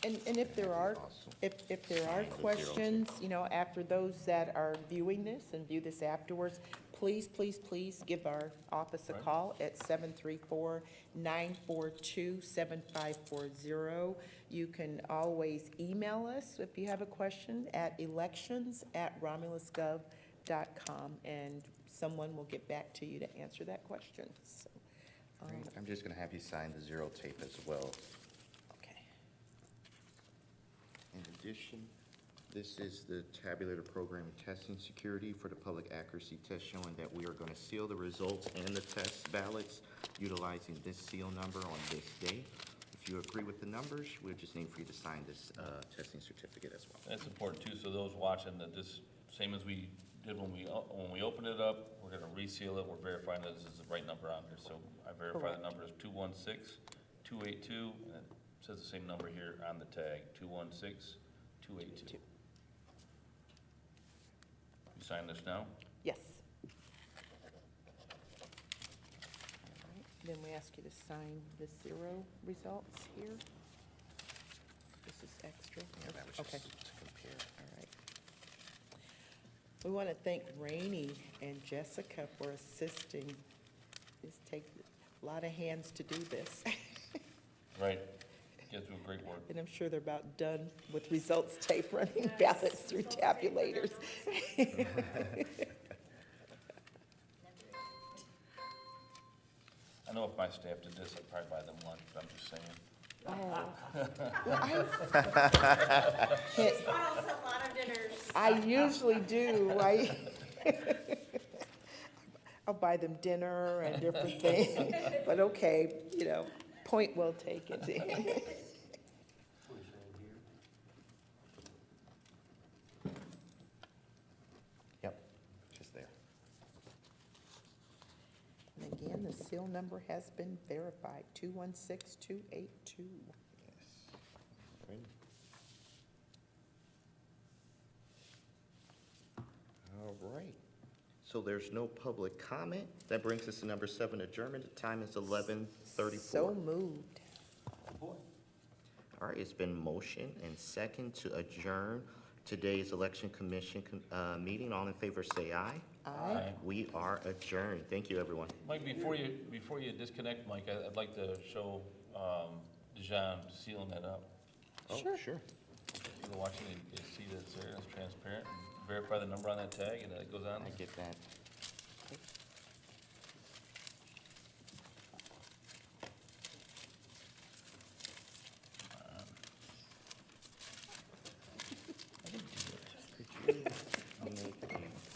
And if there are, if there are questions, you know, after those that are viewing this and view this afterwards, please, please, please give our office a Right. call at 734-942-7540. You can always email us if you have a question at elections@romulusgov.com, and someone will get back to you to answer that question. So, Great. I'm just gonna have you sign the zero tape as well. okay. In addition, this is the tabulator program testing security for the public accuracy test, showing that we are going to seal the results and the test ballots utilizing this seal number on this day. If you agree with the numbers, we'll just need for you to sign this testing certificate as well. That's important too, so those watching that this, same as we did when we opened it up, we're gonna reseal it, we're verifying that this is the right number on there. So I verify Correct. the number is 216-282, and it says the same number here on the tag, 216-282. You sign this now? Yes. All right, then we ask you to sign the zero results here. This is extra. That was Okay, just to compare. all right. We want to thank Rainey and Jessica for assisting. This takes a lot of hands to do this. Right. You guys do great work. And I'm sure they're about done with results tape running ballots through tabulators. I know if my staff did this, I'd probably buy them lunch, but I'm just saying. Oh. Well, Bottles a lot of dinners. I usually do, I'll buy them dinner and different things, but okay, you know, point well taken. What you saying here? Yep, just there. And again, the seal number has been verified, 216282. Yes. Ready? All right. So there's no public comment. That brings us to number 7, adjournment. The time is 11:34. So moved. All right, it's been motion and second to adjourn today's Election Commission meeting. All in favor say aye. Aye. We are adjourned. Thank you, everyone. Mike, before you disconnect, Mike, I'd like to show, Dijon sealing that up. Sure. Sure. People watching, they see that it's there, it's transparent, and verify the number on that tag, and then it goes on. I get that. I can do it. Could you make a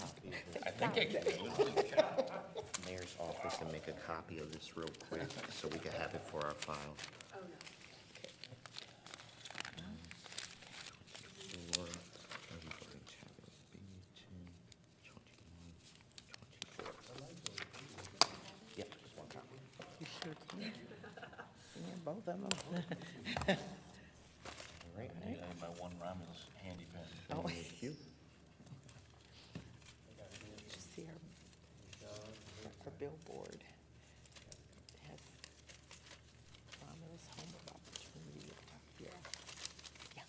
copy of I the think I can do it. mayor's office and make a a copy of this real quick so we can have it for our file. Oh, no. Four, everybody tab it, B10, 21, 24. Yeah, just one copy. You sure can. Yeah, both of them. All right. I need my one Romulus handy pen. Oh. Thank you. Did you see our billboard? It has Romulus Home of Opportunity. Yeah. Yeah.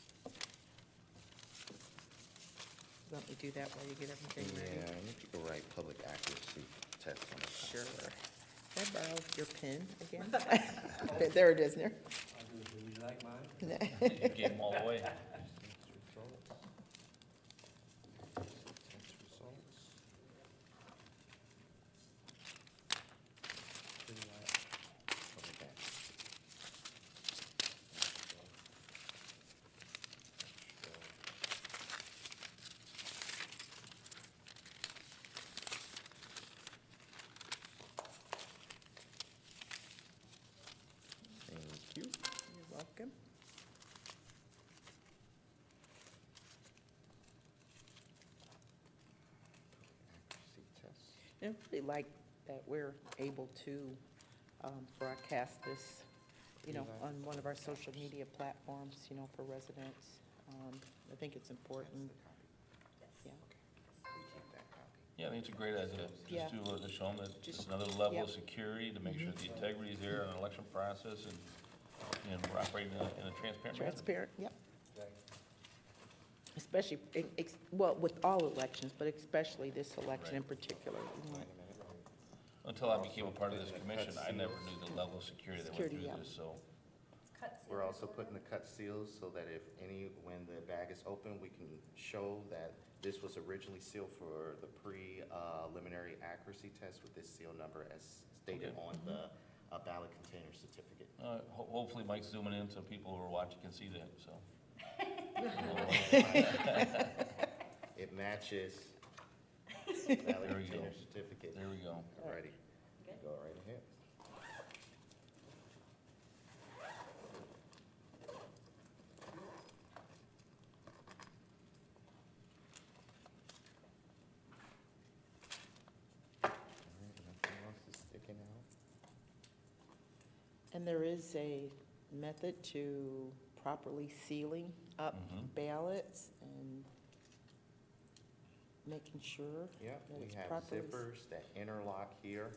Let me do that while you get everything Yeah, ready. I need to go write public accuracy test on it. Sure. Can I borrow your pen again? There it is, there. Would you like mine? You gave them all away. Test results. Public accuracy. Thank you. You're welcome. Accuracy test. I really like that we're able to broadcast this, you know, on one of our social media platforms, you know, for residents. I think it's important. Yeah. We keep that copy. Yeah, I think it's a great idea. Yeah. Just to show them that it's Just- another level yep. of security, to make sure the integrity is there in an election process, and we're operating in a transparent manner. Transparent, yep. Exactly. Especially, well, with all elections, but especially this election in particular. you know. Wait a minute. Until I became a part of this Also putting the commission, cut I never seals. knew the level of security that went Security, through yeah. this, so. We're also putting the cut seals so that if when the bag is open, we can show that this was originally sealed for the preliminary accuracy test with this seal number as stated Okay. on the ballot container certificate. Hopefully Mike's zooming in so people who are watching can see that, so. It matches ballot There we go. container certificate. There we go. Alrighty, go right ahead. Alright, nothing else is sticking out. And there is a method to properly sealing up Mhm. ballots and making sure Yeah, that we it's have properly. zippers that interlock here,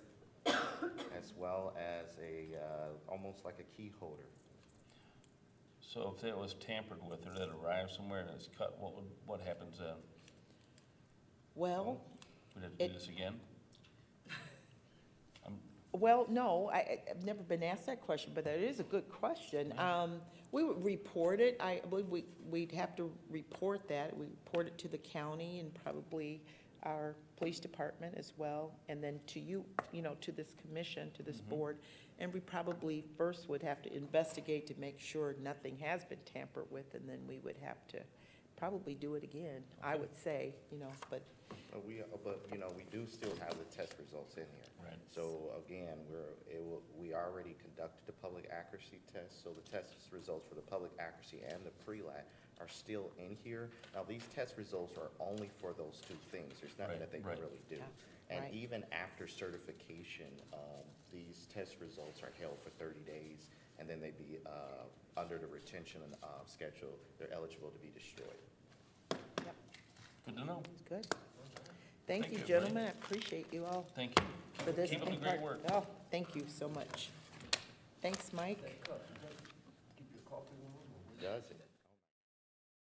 as well as almost like a key holder. So if it was tampered with or that arrived somewhere and it's cut, what happens then? Well, We'd have to do It- this again? well, no, I've never been asked that question, but that is a good question. We would report it, I believe we'd have to report that, we report it to the county and probably our police department as well, and then to you, you know, to this commission, to this Mhm. board. And we probably first would have to investigate to make sure nothing has been tampered with, and then we would have to probably do it again, I Okay. would say, you know, but We do still have the test results in here. Right. So again, we already conducted the public accuracy test, so the test results for the public accuracy and the pre-lat are still in here. Now, these test results are only for those two things. There's nothing Right, that they can right. really do. Yeah, And right. even after certification, these test results are held for 30 days, and then they be, under the retention schedule, they're eligible to be destroyed. yep, Good to know. it's good. Thank Thank you, you, gentlemen, I appreciate you all Thank you. for this. Keep up the and great part- work. Oh, thank you so much. Thanks, Mike. That cup, does that keep your coffee warm or what? Does it?